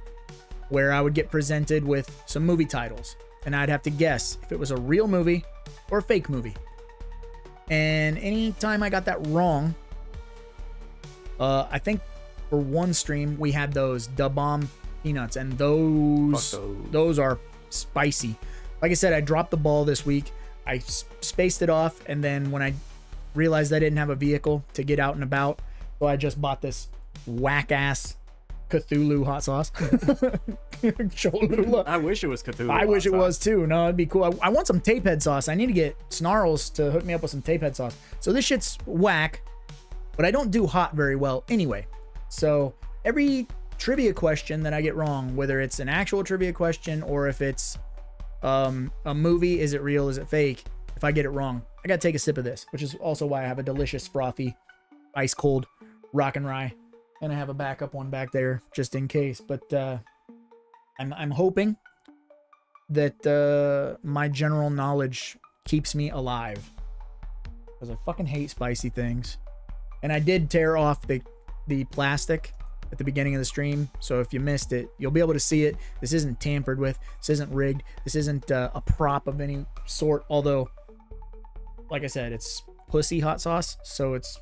where I would get presented with some movie titles, and I'd have to guess if it was a real movie or a fake movie. And anytime I got that wrong, I think for one stream we had those Da Bomb peanuts, and those are spicy. Like I said, I dropped the ball this week. I spaced it off, and then when I realized I didn't have a vehicle to get out and about, so I just bought this whack ass Cthulhu hot sauce. Cholula. I wish it was Cthulhu. I wish it was too. No, it'd be cool. I want some tapehead sauce. I need to get Snarls to hook me up with some tapehead sauce. So this shit's whack, but I don't do hot very well anyway. So every trivia question that I get wrong, whether it's an actual trivia question or if it's a movie, is it real, is it fake, if I get it wrong, I gotta take a sip of this, which is also why I have a delicious frothy ice cold rock and rye, and I have a backup one back there just in case. But I'm hoping that my general knowledge keeps me alive, because I fucking hate spicy things. And I did tear off the plastic at the beginning of the stream, so if you missed it, you'll be able to see it. This isn't tampered with. This isn't rigged. This isn't a prop of any sort, although, like I said, it's pussy hot sauce, so it's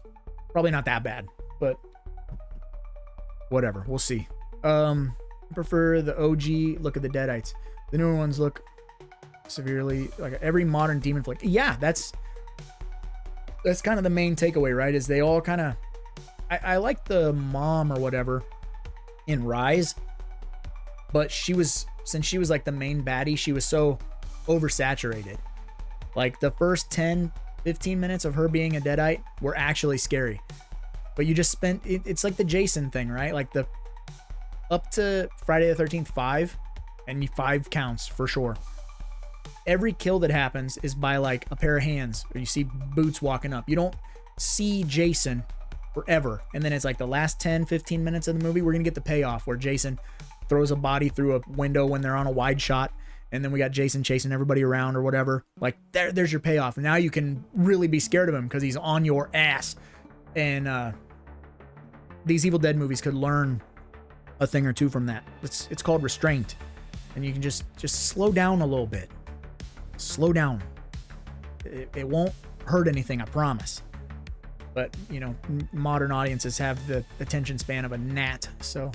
probably not that bad, but whatever, we'll see. I prefer the OG look of the Deadites. The newer ones look severely like every modern demon flick. Yeah, that's kind of the main takeaway, right? Is they all kind of, I like the mom or whatever in Rise, but since she was like the main baddie, she was so oversaturated. Like the first 10-15 minutes of her being a Deadite were actually scary, but you just spent it's like the Jason thing, right? Like the up to Friday the 13th 5, and 5 counts for sure. Every kill that happens is by like a pair of hands, or you see boots walking up. You don't see Jason forever, and then it's like the last 10-15 minutes of the movie, we're gonna get the payoff where Jason throws a body through a window when they're on a wide shot, and then we got Jason chasing everybody around or whatever. Like there's your payoff, and now you can really be scared of him because he's on your ass. And these Evil Dead movies could learn a thing or two from that. It's called restraint, and you can just slow down a little bit. Slow down. It won't hurt anything, I promise. But you know, modern audiences have the attention span of a gnat, so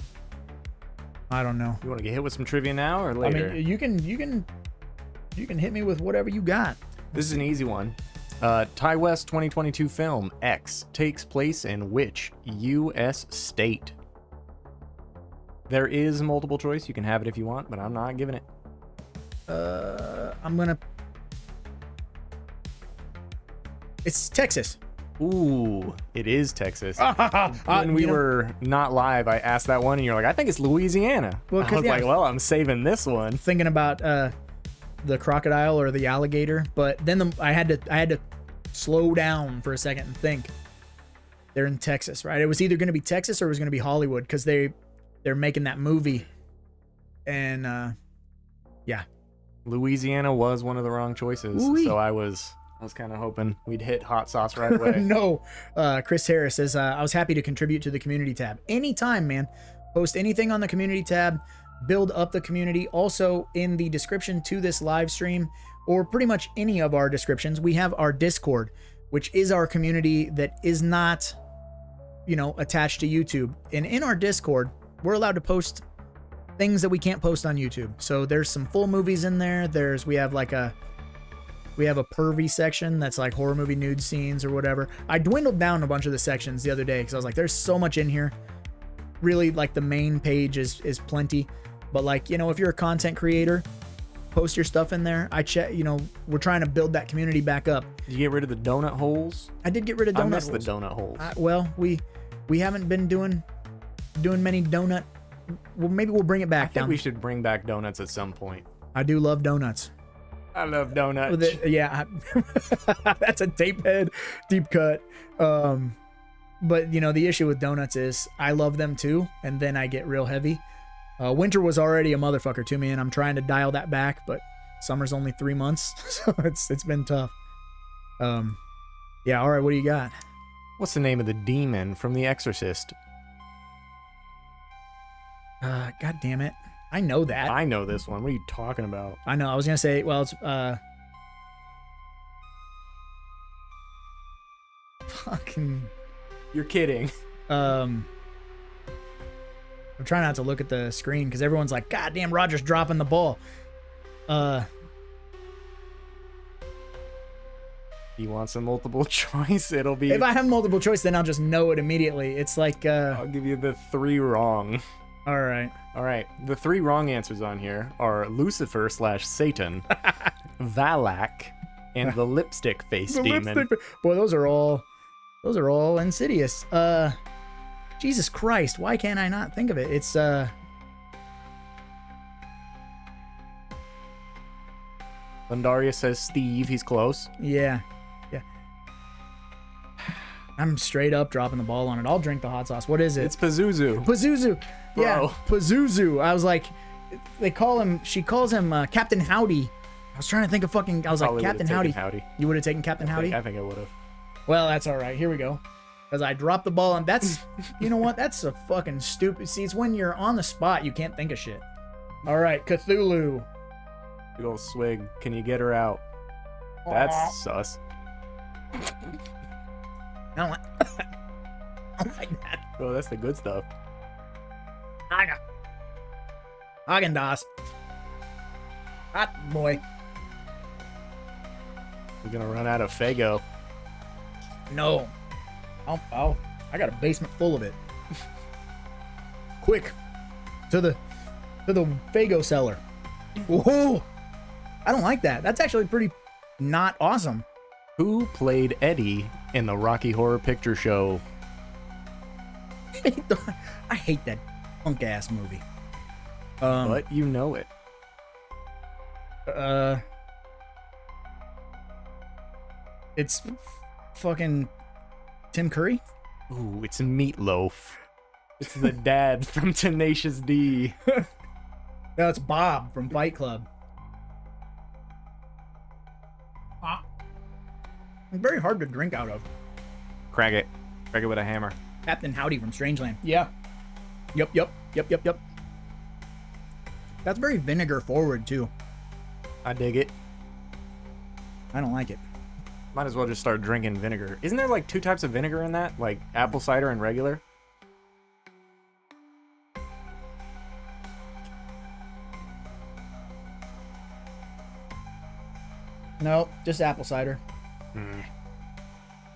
I don't know. You want to get hit with some trivia now or later? I mean, you can hit me with whatever you got. This is an easy one. Ty West 2022 film X takes place in which U.S. state? There is multiple choice. You can have it if you want, but I'm not giving it. I'm gonna. It's Texas. Ooh, it is Texas. When we were not live, I asked that one, and you're like, I think it's Louisiana. Well, I was like, well, I'm saving this one. Thinking about the crocodile or the alligator, but then I had to slow down for a second and think. They're in Texas, right? It was either going to be Texas or it was going to be Hollywood, because they're making that movie And yeah. Louisiana was one of the wrong choices, Ooh-wee. so I was kind of hoping we'd hit hot sauce right away. No. Chris Harris says, I was happy to contribute to the community tab. Anytime, man. Post anything on the community tab. Build up the community. Also, in the description to this live stream, or pretty much any of our descriptions, we have our Discord, which is our community that is not, attached to YouTube. And in our Discord, we're allowed to post things that we can't post on YouTube. So there's some full movies in there. We have a pervy section that's like horror movie nude scenes or whatever. I dwindled down a bunch of the sections the other day because I was like, there's so much in here. Really, like the main page is plenty. But like, if you're a content creator, post your stuff in there. I check, we're trying to build that community back up. Did you get rid of the donut holes? I did get rid of donut holes. I missed the donut holes. Well, we haven't been doing many donut. Well, maybe we'll bring it back. I think we should bring back donuts at some point. I do love donuts. I love donuts. Yeah, that's a tape head deep cut. But the issue with donuts is I love them too, and then I get real heavy. Winter was already a motherfucker to me, and I'm trying to dial that back, but summer's only 3 months, so it's been tough. Yeah, all right, what do you got? What's the name of the demon from The Exorcist? God damn it. I know that. I know this one. What are you talking about? I know. I was going to say, well, it's, fucking... You're kidding. I'm trying not to look at the screen because everyone's like, God damn, Roger's dropping the ball. You want some multiple choice? It'll be... If I have multiple choice, then I'll just know it immediately. It's like... I'll give you the 3 wrong. All right. The 3 wrong answers on here are Lucifer / Satan, Valak, and the lipstick face demon. Boy, those are all insidious. Jesus Christ, why can't I not think of it? It's Lundaria says Steve. He's close. Yeah. I'm straight up dropping the ball on it. I'll drink the hot sauce. What is it? It's Pazuzu. Pazuzu. Yeah, Bro. Pazuzu. I was like, she calls him Captain Howdy. I was trying to think of I was Probably like, Captain Howdy. You would have taken Captain Howdy? I think I would have. Well, that's all right. Here we go. Because I dropped the ball, and that's, you know what? That's a fucking stupid. See, it's when you're on the spot, you can't think of shit. All right, Cthulhu. Big old swig. Can you get her out? That's sus. I don't like that. Bro, that's the good stuff. Haagen-Dazs. Hot boy. We're gonna run out of Faygo. No. Oh, I got a basement full of it. Quick. To the Faygo cellar. Whoa. I don't like that. That's actually pretty not awesome. Who played Eddie in the Rocky Horror Picture Show? I hate that punk ass movie. But you know it. It's fucking Tim Curry? Ooh, it's Meatloaf. It's the dad from Tenacious D. No, it's Bob from Fight Club. Very hard to drink out of. Crack it. Crack it with a hammer. Captain Howdy from Strangeland. Yeah. Yep. That's very vinegar forward, too. I dig it. I don't like it. Might as well just start drinking vinegar. Isn't there like 2 types of vinegar in that? Like apple cider and regular? No, just apple cider.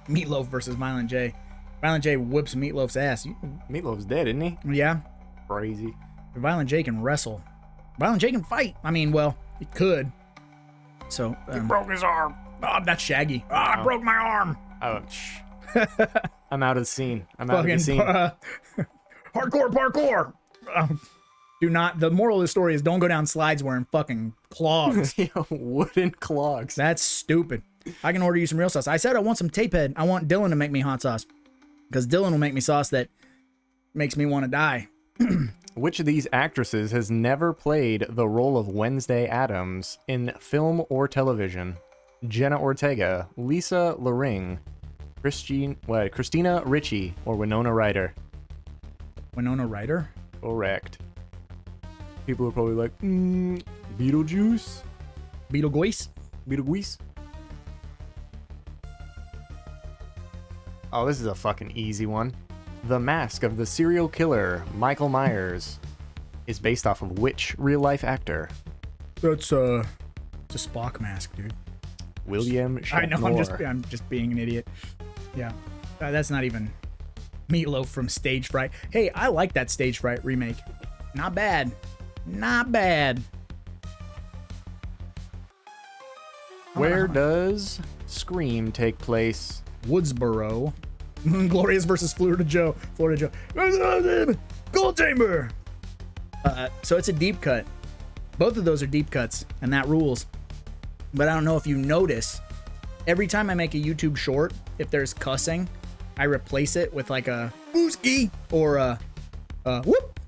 Meatloaf versus Violent J. Violent J whips Meatloaf's ass. Meatloaf's dead, isn't he? Yeah. Crazy. Violent J can wrestle. Violent J can fight. I mean, well, he could. So he broke his arm. Oh, that's Shaggy. Oh, I broke my arm. Oh, I'm out of the scene. I'm out of the scene. Hardcore parkour. Do not. The moral of the story is don't go down slides wearing fucking clogs. Wooden clogs. That's stupid. I can order you some real sauce. I said I want some tape head. I want Dylan to make me hot sauce. Because Dylan will make me sauce that makes me want to die. Which of these actresses has never played the role of Wednesday Addams in film or television? Jenna Ortega, Lisa Loring, Christina Ricci, or Winona Ryder? Winona Ryder? Correct. People are probably like, Beetlejuice? Beetlejuice? Beetlejuice? Oh, this is a fucking easy one. The mask of the serial killer, Michael Myers, is based off of which real-life actor? That's it's a Spock mask, dude. William Shatner. I know, I'm just being an idiot. Yeah. That's not even Meatloaf from Stage Fright. Hey, I like that Stage Fright remake. Not bad. Not bad. Where does Scream take place? Woodsboro. Glorious versus Florida Joe. Florida Joe. Gold Chamber. So it's a deep cut. Both of those are deep cuts, and that rules. But I don't know if you notice, every time I make a YouTube short, if there's cussing, I replace it with like a booski or a whoop.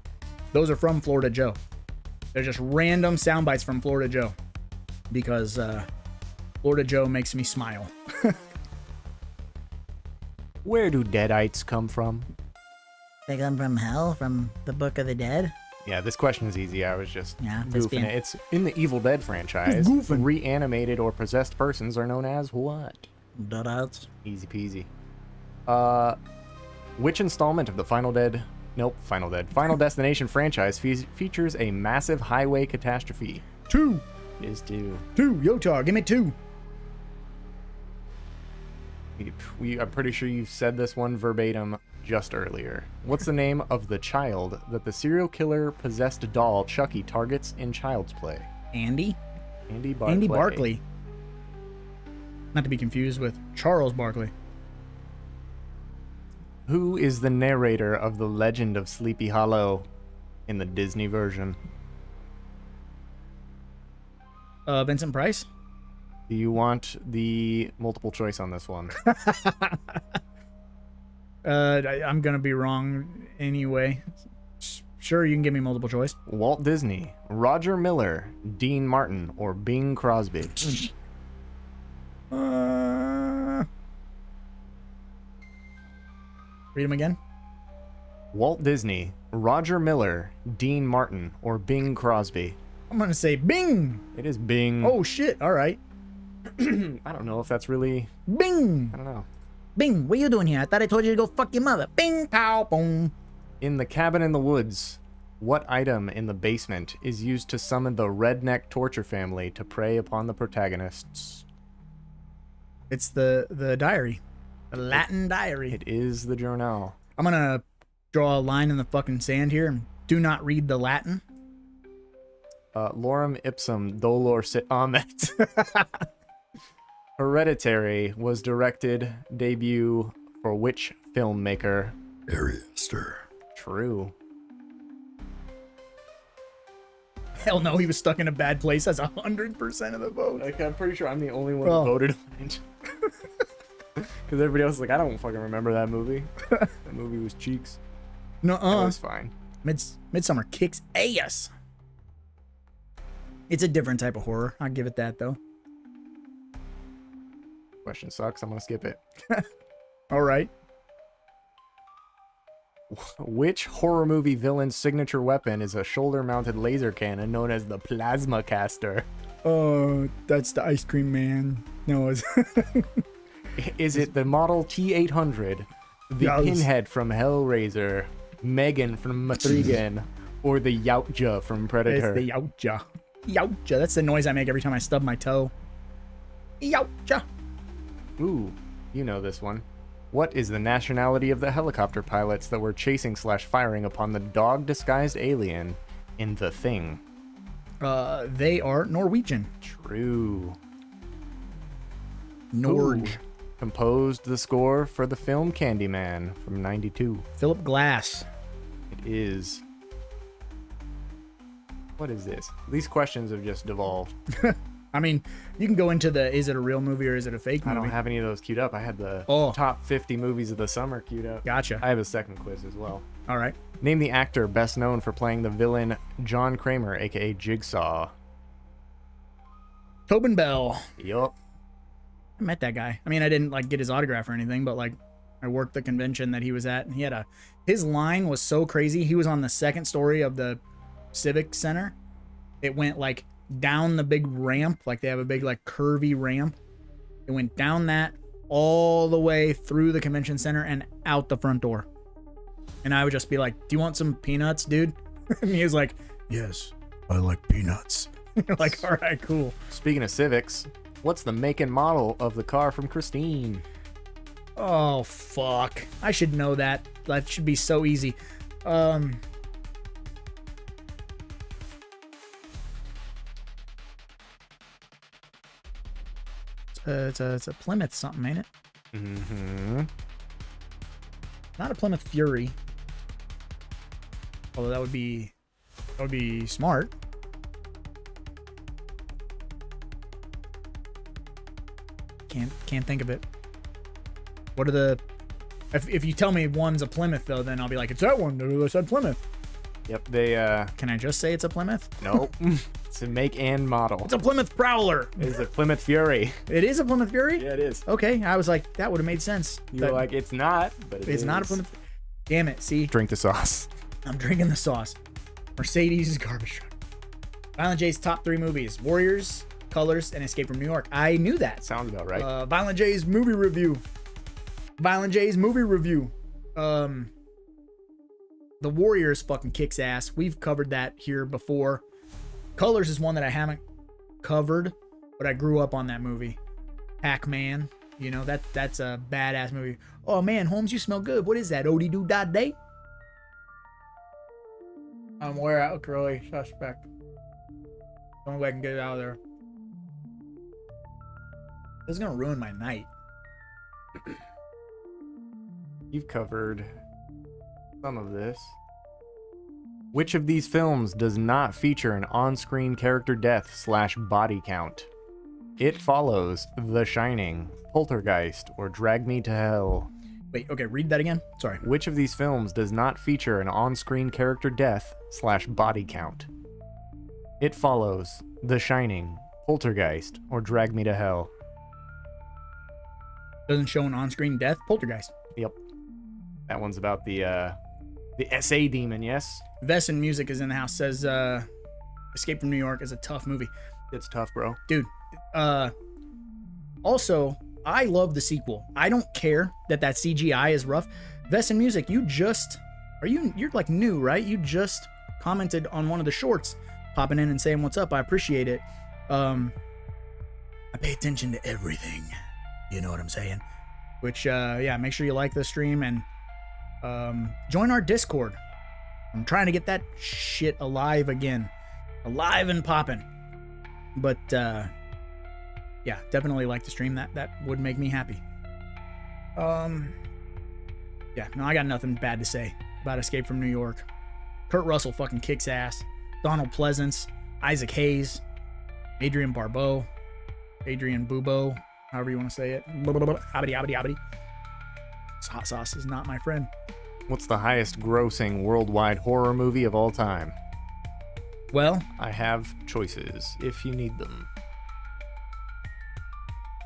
Those are from Florida Joe. They're just random sound bites from Florida Joe because Florida Joe makes me smile. Where do Deadites come from? They come from hell, from the Book of the Dead. Yeah, this question is easy. I was just Yeah, goofing it. It's in the Evil Dead franchise. Reanimated or possessed persons are known as what? Deadites. Easy peasy. Which installment of the Final Destination franchise features a massive highway catastrophe? 2. It is 2. 2. Yotar, give me 2. I'm pretty sure you said this one verbatim just earlier. What's the name of the child that the serial killer possessed doll Chucky targets in Child's Play? Andy? Andy Barclay. Andy Barclay. Not to be confused with Charles Barkley. Who is the narrator of The Legend of Sleepy Hollow in the Disney version? Vincent Price? Do you want the multiple choice on this one? I'm gonna be wrong anyway. Sure, you can give me multiple choice. Walt Disney, Roger Miller, Dean Martin, or Bing Crosby? Read them again. Walt Disney, Roger Miller, Dean Martin, or Bing Crosby? I'm gonna say Bing. It is Bing. Oh shit! All right. I don't know if that's really... Bing. I don't know. Bing, what you doing here? I thought I told you to go fuck your mother. Bing, pow, boom. In the cabin in the woods, what item in the basement is used to summon the redneck torture family to prey upon the protagonists? It's the diary, the Latin diary. It is the journal. I'm gonna draw a line in the fucking sand here and do not read the Latin. Lorem ipsum dolor sit amet. Hereditary was directed debut for which filmmaker? Ari Aster. True. Hell no, he was stuck in a bad place. That's 100% of the vote. Like, I'm pretty sure I'm the only one who voted on it. Because everybody else is like, I don't fucking remember that movie. That movie was cheeks. Nuh-uh. That was fine. Midsummer kicks ass. It's a different type of horror. I'll give it that, though. Question sucks. I'm going to skip it. All right. Which horror movie villain's signature weapon is a shoulder-mounted laser cannon known as the plasma caster? Oh, that's the ice cream man. No, it's... Is it the model T-800, the Pinhead from Hellraiser, Megan from Mathrigan, or the Yautja from Predator? It's the Yautja. Yautja. That's the noise I make every time I stub my toe. Yautja. Ooh, you know this one. What is the nationality of the helicopter pilots that were chasing/firing upon the dog-disguised alien in The Thing? They are Norwegian. True. Norge. Who composed the score for the film Candyman from '92? Philip Glass. It is. What is this? These questions have just devolved. I mean, you can go into the is it a real movie or is it a fake movie? I don't have any of those queued up. I had the top 50 movies of the summer queued up. Gotcha. I have a second quiz as well. All right. Name the actor best known for playing the villain John Kramer, aka Jigsaw. Tobin Bell. Yup. I met that guy. I mean, I didn't like get his autograph or anything, but like I worked the convention that he was at, and he had his line was so crazy. He was on the second story of the Civic Center. It went like down the big ramp, like they have a big like curvy ramp. It went down that all the way through the convention center and out the front door. And I would just be like, "Do you want some peanuts, dude?" And he was like, "Yes, I like peanuts." You're like, "All right, cool." Speaking of Civics, what's the make and model of the car from Christine? Oh, fuck. I should know that. That should be so easy. It's a Plymouth something, ain't it? Mm-hmm. Not a Plymouth Fury. Although that would be smart. Can't think of it. What are the... If you tell me one's a Plymouth, though, then I'll be like, it's that one. I said Plymouth. Yep, they, Can I just say it's a Plymouth? Nope. It's a make and model. It's a Plymouth Prowler. It's a Plymouth Fury. It is a Plymouth Fury? Yeah, it is. Okay, I was like, that would have made sense. You were like, it's not, but it is. It's not a Plymouth... Damn it, see? Drink the sauce. I'm drinking the sauce. Mercedes is garbage truck. Violent J's top 3 movies: Warriors, Colors, and Escape from New York. I knew that. Sounds about right. Violent J's movie review. The Warriors fucking kicks ass. We've covered that here before. Colors is one that I haven't covered, but I grew up on that movie. Pac-Man, you know, that's a badass movie. Oh man, Holmes, you smell good. What is that? Odie doo da day? I'm wear out Curly suspect. Only way I can get it out of there. This is gonna ruin my night. You've covered some of this. Which of these films does not feature an on-screen character death / body count? It Follows, The Shining, Poltergeist, or Drag Me to Hell. Wait, okay, read that again. Sorry. Which of these films does not feature an on-screen character death / body count? It Follows, The Shining, Poltergeist, or Drag Me to Hell. Doesn't show an on-screen death. Poltergeist. Yep. That one's about the SA demon, yes? Vesson Music is in the house. Says Escape from New York is a tough movie. It's tough, bro. Dude. Also, I love the sequel. I don't care that CGI is rough. Vesson Music, you're like new, right? You just commented on one of the shorts, popping in and saying what's up. I appreciate it. I pay attention to everything. You know what I'm saying? Which, yeah, make sure you like the stream and join our Discord. I'm trying to get that shit alive again. Alive and popping. But, yeah, definitely like the stream. That would make me happy. Yeah, no, I got nothing bad to say about Escape from New York. Kurt Russell fucking kicks ass. Donald Pleasance, Isaac Hayes, Adrian Barbeau, Adrian Bubo, however you want to say it. Abadi. This hot sauce is not my friend. What's the highest grossing worldwide horror movie of all time? Well, I have choices if you need them.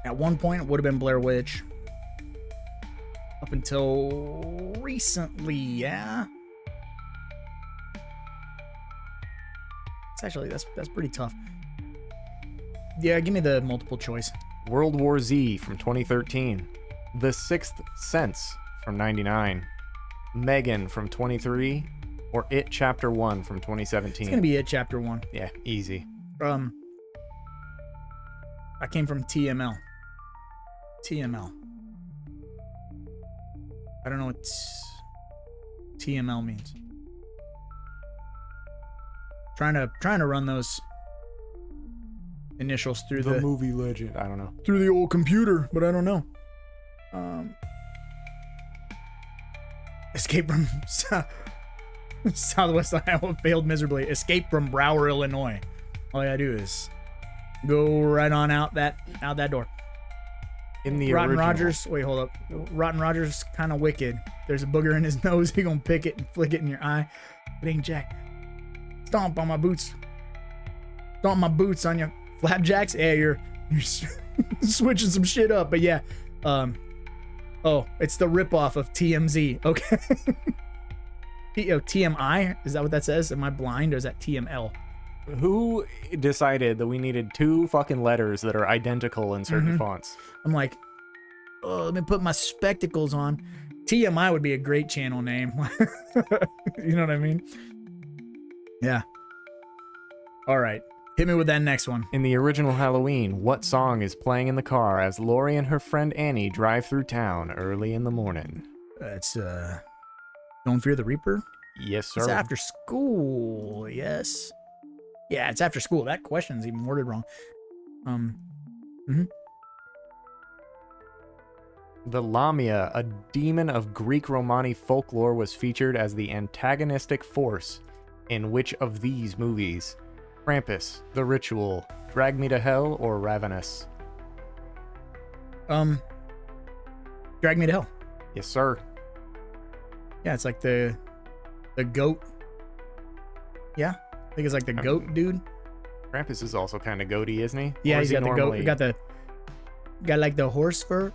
at one point it would have been Blair Witch. Up until recently, yeah. It's actually, that's pretty tough. Yeah, give me the multiple choice. World War Z from 2013. The Sixth Sense from 99. Megan from 23. Or It Chapter 1 from 2017. It's gonna be It Chapter 1. Yeah, easy. I came from TML. I don't know what TML means. Trying to run those initials through the movie legend. I don't know. Through the old computer, but I don't know. Escape from Southwest Iowa failed miserably. Escape from Brower, Illinois. All you gotta do is go right on out that door. In the Rotten original. Rogers. Wait, hold up. Rotten Rogers kind of wicked. There's a booger in his nose. He gonna pick it and flick it in your eye. It ain't Jack. Stomp on my boots. Stomp my boots on your flapjacks. Yeah, you're switching some shit up. But yeah. Oh, it's the ripoff of TMZ. Okay. TMI? Is that what that says? Am I blind or is that TML? Who decided that we needed 2 fucking letters that are identical in certain fonts? I'm like, oh, let me put my spectacles on. TMI would be a great channel name. You know what I mean? Yeah. All right. Hit me with that next one. In the original Halloween, what song is playing in the car as Laurie and her friend Annie drive through town early in the morning? That's Don't Fear the Reaper. Yes, sir. It's after school. Yes. Yeah, it's after school. That question's even worded wrong. The Lamia, a demon of Greek Romani folklore, was featured as the antagonistic force in which of these movies? Krampus, The Ritual, Drag Me to Hell, or Ravenous? Drag Me to Hell. Yes, sir. Yeah, it's like the goat. Yeah, I think it's like the goat dude. Krampus is also kind of goaty, isn't he? Yeah, Or he's is got the goat. normally He got like the horse fur.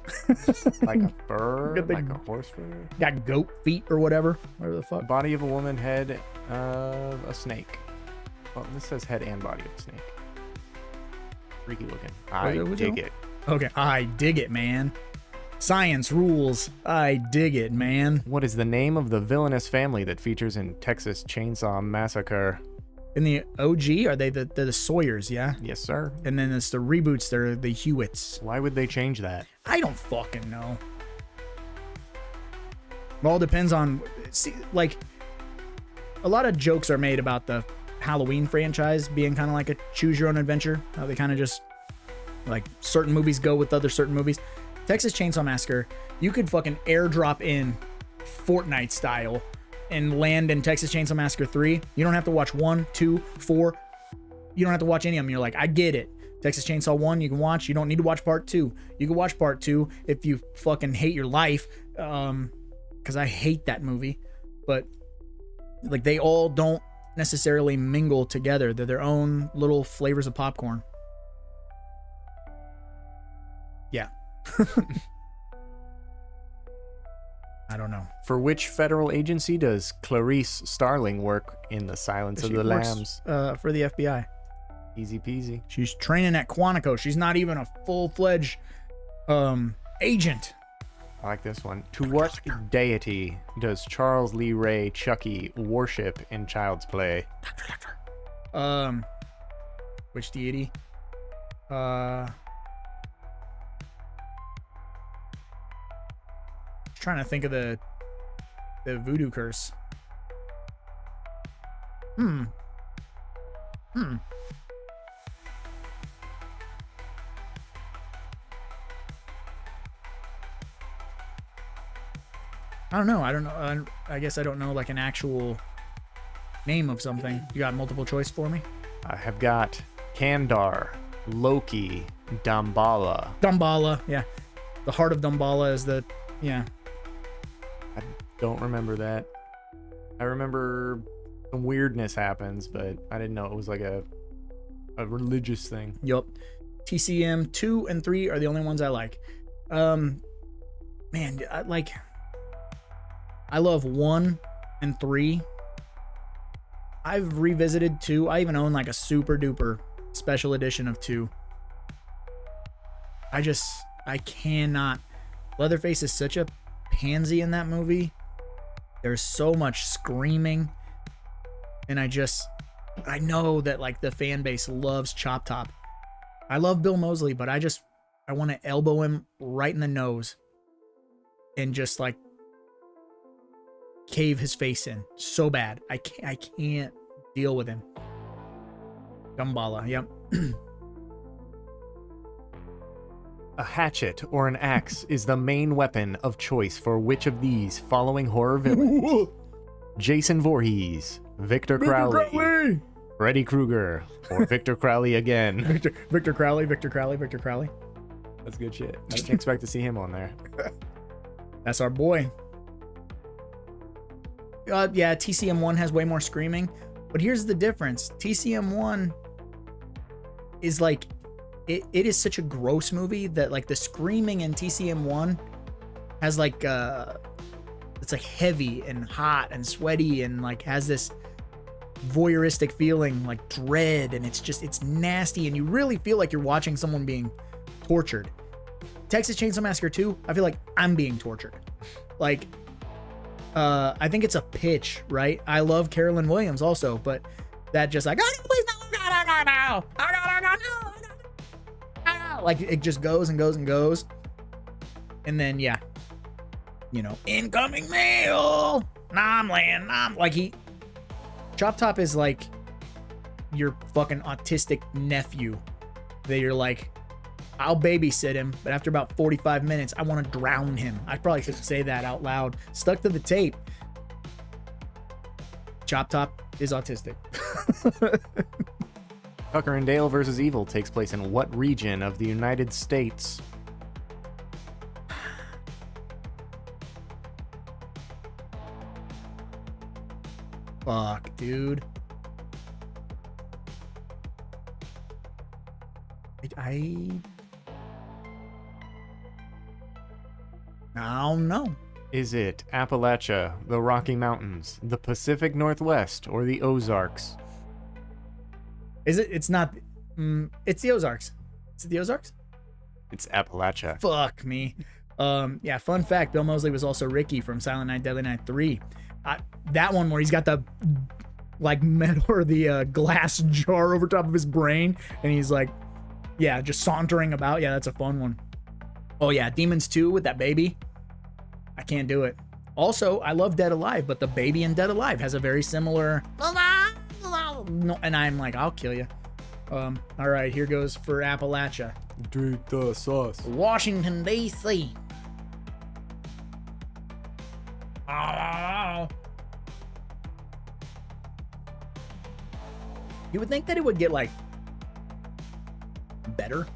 like a fur, Got the- like a horse fur. Got goat feet or whatever the fuck. Body of a woman, head of a snake. Well, this says head and body of a snake. Freaky looking. I What's dig it? it. Okay, I dig it, man. Science rules. I dig it, man. What is the name of the villainous family that features in Texas Chainsaw Massacre? In the OG, are they the Sawyers? Yeah. Yes, sir. And then it's the reboots. They're the Hewitts. Why would they change that? I don't fucking know. It all depends on. See, like, a lot of jokes are made about the Halloween franchise being kind of like a choose your own adventure. How they kind of just, like, certain movies go with other certain movies. Texas Chainsaw Massacre, you could fucking airdrop in Fortnite style and land in Texas Chainsaw Massacre 3. You don't have to watch 1, 2, 4. You don't have to watch any of them. You're like, I get it. Texas Chainsaw 1, you can watch. You don't need to watch part 2. You can watch part 2 if you fucking hate your life. Because I hate that movie. But, like, they all don't necessarily mingle together. They're their own little flavors of popcorn. Yeah. I don't know. For which federal agency does Clarice Starling work in The Silence of She the works, Lambs? for the FBI. Easy peasy. She's training at Quantico. She's not even a full-fledged agent. I like this one. To what deity does Charles Lee Ray Chucky worship in Child's Play? Which deity? Trying to think of the voodoo curse. I don't know. I guess I don't know, like, an actual name of something. You got multiple choice for me? I have got Kandar, Loki, Damballa. Damballa, yeah. The heart of Damballa is the, yeah. I don't remember that. I remember some weirdness happens, but I didn't know it was like a religious thing. Yup. TCM 2 and 3 are the only ones I like. Man, I love 1 and 3. I've revisited 2. I even own like a super duper special edition of 2. I cannot. Leatherface is such a pansy in that movie. There's so much screaming. And I know that, like, the fan base loves Chop Top. I love Bill Moseley, but I want to elbow him right in the nose and just, like, cave his face in so bad. I can't deal with him. Damballa, yep. A hatchet or an axe is the main weapon of choice for which of these following horror villains? Jason Voorhees, Victor Crowley, Freddy Krueger, or Victor Crowley again? Victor Crowley. That's good shit. I didn't expect to see him on there. That's our boy. Yeah, TCM1 has way more screaming, but here's the difference. TCM1 is like, it is such a gross movie that like the screaming in TCM1 has like, it's like heavy and hot and sweaty and like has this voyeuristic feeling, like dread, and it's nasty, and you really feel like you're watching someone being tortured. Texas Chainsaw Massacre 2, I feel like I'm being tortured. Like, I think it's a pitch, right? I love Carolyn Williams also, but that just like, like it just goes and goes and goes. And then, yeah, you know, incoming mail. Nom land, nom. Like Chop Top is like your fucking autistic nephew that you're like, I'll babysit him, but after about 45 minutes, I want to drown him. I probably should say that out loud. Stuck to the tape. Chop Top is autistic. Tucker and Dale versus Evil takes place in what region of the United States? Fuck, dude. I don't know. Is it Appalachia, the Rocky Mountains, the Pacific Northwest, or the Ozarks? Is it? It's not. It's the Ozarks. Is it the Ozarks? It's Appalachia. Fuck me. Yeah, fun fact, Bill Moseley was also Ricky from Silent Night, Deadly Night 3. That one where he's got the like metal or the glass jar over top of his brain, and he's like, yeah, just sauntering about. Yeah, that's a fun one. Oh yeah, Demons 2 with that baby. I can't do it. Also, I love Dead Alive, but the baby in Dead Alive has a very similar no, and I'm like, I'll kill you. All right, here goes for Appalachia. Drink the sauce. Washington, D.C. Oh. You would think that it would get like better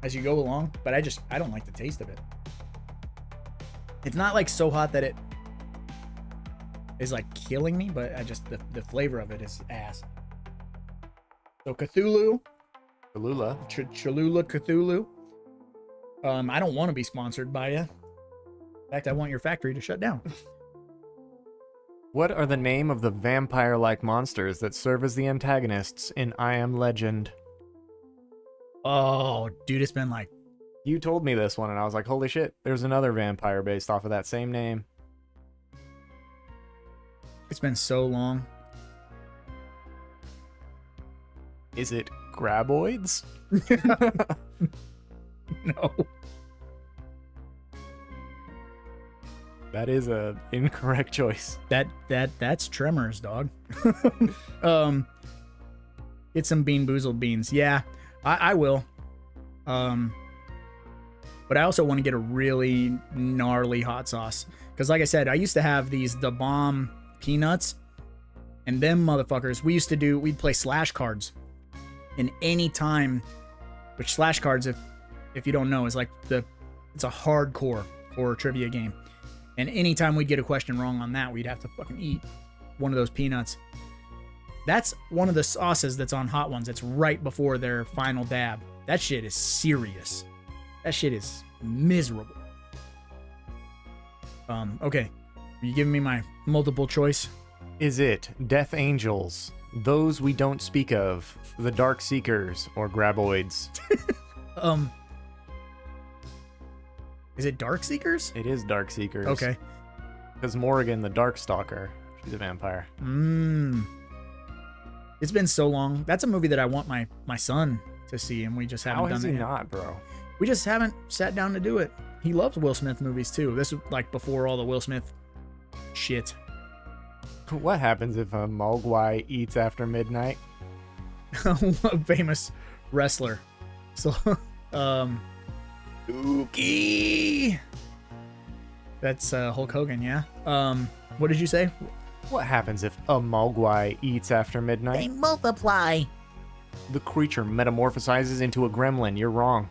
as you go along, but I don't like the taste of it. It's not like so hot that it is like killing me, but the flavor of it is ass. So Cthulhu. Cholula. Cholula Cthulhu. I don't want to be sponsored by you. In fact, I want your factory to shut down. What are the name of the vampire-like monsters that serve as the antagonists in I Am Legend? Oh, dude, it's been like... You told me this one, and I was like, holy shit, there's another vampire based off of that same name. It's been so long. Is it Graboids? No. That is a incorrect choice. That's Tremors, dog. Get some Bean Boozled beans. Yeah, I will. But I also want to get a really gnarly hot sauce. Because like I said, I used to have the bomb peanuts. And them motherfuckers, we'd play slash cards. And any time, which slash cards, if you don't know, is like it's a hardcore horror trivia game. And anytime we'd get a question wrong on that, we'd have to fucking eat one of those peanuts. That's one of the sauces that's on Hot Ones. It's right before their final dab. That shit is serious. That shit is miserable. Okay. Are you giving me my multiple choice? Is it Death Angels, Those We Don't Speak Of, The Dark Seekers, or Graboids? Is it Dark Seekers? It is Dark Seekers. Okay. Because Morrigan, the Dark Stalker, she's a vampire. It's been so long. That's a movie that I want my son to see, and we just haven't done it. How has he yet. not, bro? We just haven't sat down to do it. He loves Will Smith movies too. This is like before all the Will Smith shit. What happens if a Mogwai eats after midnight? A famous wrestler. So, Dookie. That's Hulk Hogan, yeah. What did you say? What happens if a Mogwai eats after They midnight? multiply. The creature metamorphosizes into a gremlin. You're wrong.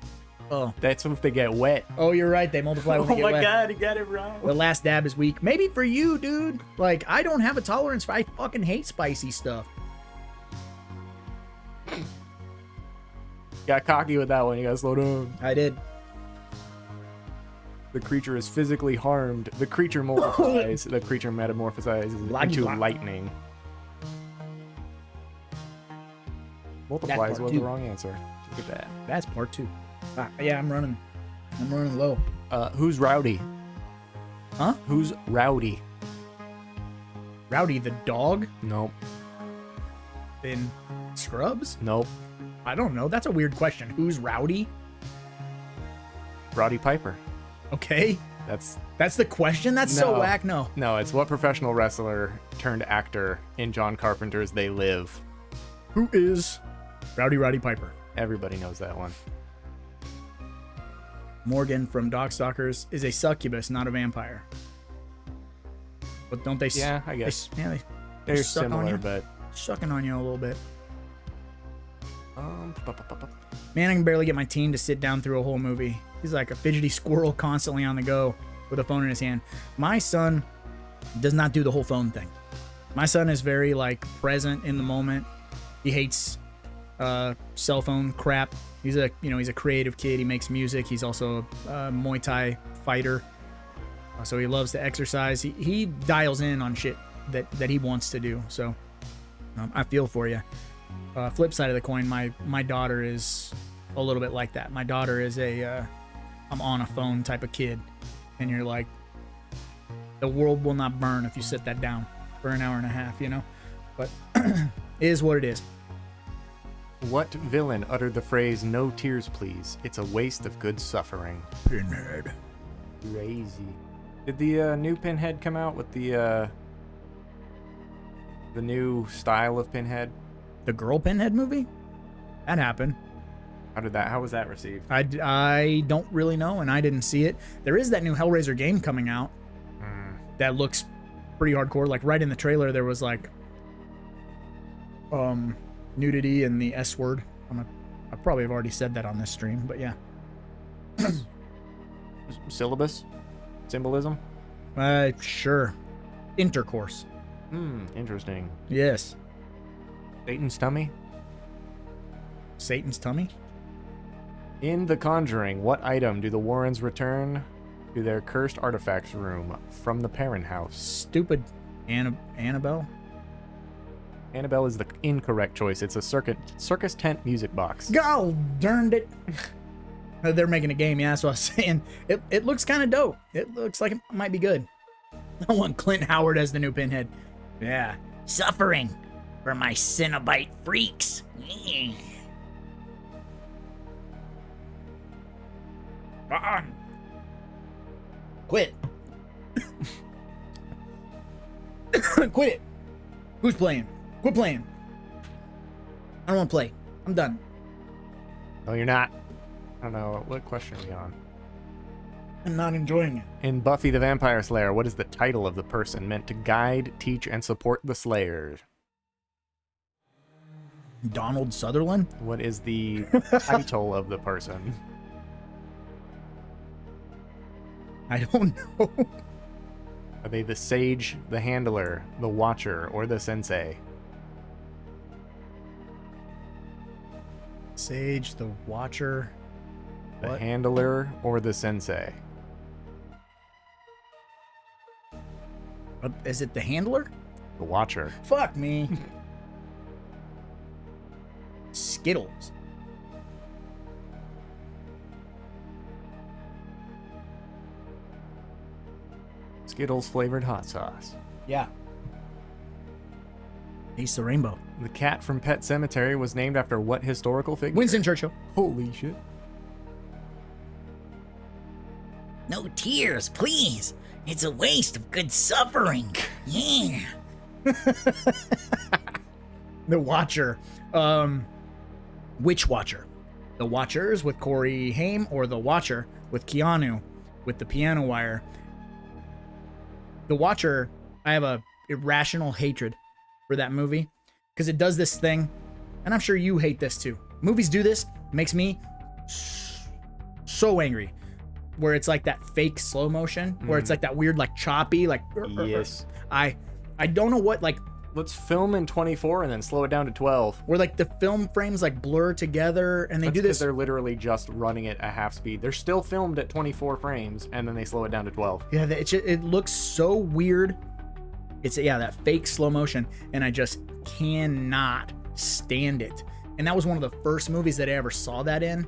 Oh. That's if they get wet. Oh, you're right. They multiply when they get wet. God, he got it wrong. The last dab is weak. Maybe for you, dude. Like, I don't have a tolerance for... I fucking hate spicy stuff. Got cocky with that one. You gotta slow down. I did. The creature is physically harmed. The creature multiplies. The creature metamorphosizes into lightning. Multiplies was the wrong answer. Look at that. That's part 2. Yeah, I'm running low. Who's Rowdy? Huh? Who's Rowdy? Rowdy the dog Nope. in Scrubs? Nope. I don't know. That's a weird question. Who's Rowdy? Roddy Piper. Okay. That's the question? That's so No. whack. No. No, it's what professional wrestler turned actor in John Carpenter's They Live. Who is Roddy Piper? Everybody knows that one. Morgan from Dogstalkers is a succubus, not a vampire. But don't they? Yeah, I guess. They're They're similar, but sucking on you a little bit. Man, I can barely get my teen to sit down through a whole movie. He's like a fidgety squirrel constantly on the go with a phone in his hand. My son does not do the whole phone thing. My son is very like present in the moment. He hates cell phone crap. He's a creative kid. He makes music. He's also a Muay Thai fighter. So he loves to exercise. He dials in on shit that he wants to do. So I feel for you. Flip side of the coin, my daughter is a little bit like that. My daughter is a I'm on a phone type of kid, and you're like, the world will not burn if you sit that down for an hour and a half, you know. But it is what it is. What villain uttered the phrase "No tears, please"? It's a waste of good suffering. Pinhead. Crazy. Did the new Pinhead come out with the new style of Pinhead? The girl Pinhead movie? That happened. How was that received? I don't really know, and I didn't see it. There is that new Hellraiser game coming out that looks pretty hardcore. Like right in the trailer, there was like nudity and the S word. I probably have already said that on this stream, but yeah. Symbolism? Sure. Intercourse. Interesting. Yes. Satan's tummy? Satan's tummy? In The Conjuring, what item do the Warrens return to their cursed artifacts room from the parent house? Stupid Annabelle? Annabelle is the incorrect choice. It's a circus tent music box. God darned it. They're making a game, yeah, that's what I was saying. It looks kind of dope. It looks like it might be good. I want Clint Howard as the new Pinhead. Yeah. Suffering for my Cenobite freaks. Quit. Quit it. Who's playing? Quit playing. I don't want to play. I'm done. No, you're not. I don't know. What question are we on? I'm not enjoying it. In Buffy the Vampire Slayer, what is the title of the person meant to guide, teach, and support the Slayers? Donald Sutherland? What is the title of the person? I don't know. Are they the Sage, the Handler, the Watcher, or the Sensei? Sage, the Watcher. The What? Handler or the Sensei? Is it the Handler? The Watcher. Fuck me. Skittles. Skittles flavored hot sauce. Yeah. Ace the Rainbow. The cat from Pet Sematary was named after what historical figure? Winston Churchill. Holy shit. No tears, please. It's a waste of good suffering. Yeah. The Watcher. Which Watcher? The Watchers with Corey Haim or The Watcher with Keanu with the piano wire? The Watcher, I have a irrational hatred for that movie because it does this thing, and I'm sure you hate this too. Movies do this, makes me so angry, where it's like that fake slow motion, where it's like that weird, like choppy, like. Yes. I don't know what, like. Let's film in 24 and then slow it down to 12. Where like the film frames like blur together, and they That's do 'cause this. They're literally just running it at half speed. They're still filmed at 24 frames, and then they slow it down to 12. Yeah, it looks so weird. It's that fake slow motion, and I just cannot stand it. And that was one of the first movies that I ever saw that in.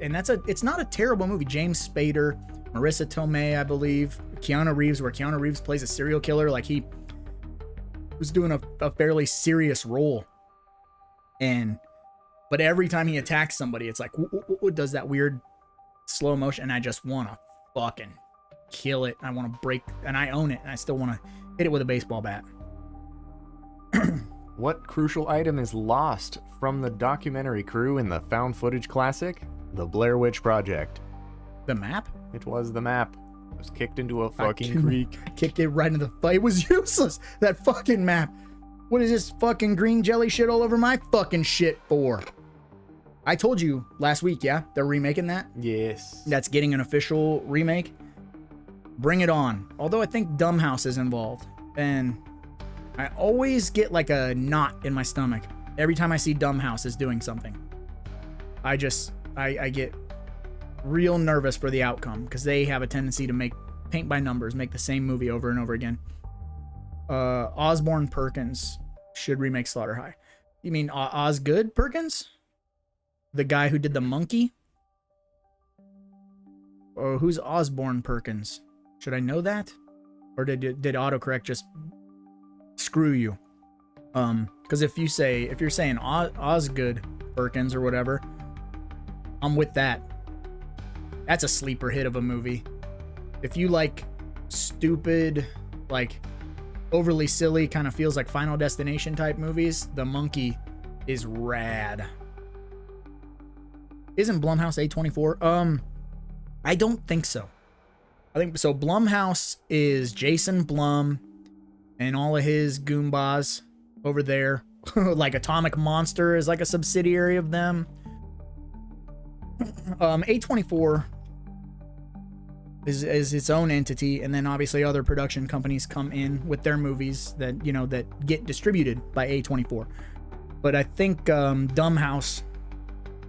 And it's not a terrible movie. James Spader, Marissa Tomei, I believe, Keanu Reeves, where Keanu Reeves plays a serial killer. Like he was doing a fairly serious role. But every time he attacks somebody, it's like, does that weird slow motion, and I just want to fucking kill it. I want to break, and I own it, and I still want to hit it with a baseball bat. What crucial item is lost from the documentary crew in the found footage classic, The Blair Witch Project? The map? It was the map. It was kicked into a fucking creek. Kicked it right into the fight. It was useless. That fucking map. What is this fucking green jelly shit all over my fucking shit for? I told you last week, yeah? They're remaking that? Yes. That's getting an official remake. Bring it on. Although I think Dumbhouse is involved. And I always get like a knot in my stomach every time I see Dumbhouse is doing something. I get real nervous for the outcome, because they have a tendency to paint by numbers, make the same movie over and over again. Osborne Perkins should remake Slaughter High. You mean Osgood Perkins? The guy who did The Monkey? Or who's Osborne Perkins? Should I know that? Or did autocorrect just screw you? Because if you're saying Osgood Perkins or whatever, I'm with that. That's a sleeper hit of a movie. If you like stupid, like overly silly, kind of feels like Final Destination type movies, The Monkey is rad. Isn't Blumhouse A24? I don't think so. I think so. Blumhouse is Jason Blum and all of his Goombas over there. Like Atomic Monster is like a subsidiary of them. A24 is its own entity, and then obviously other production companies come in with their movies that that get distributed by A24. But I think Dumbhouse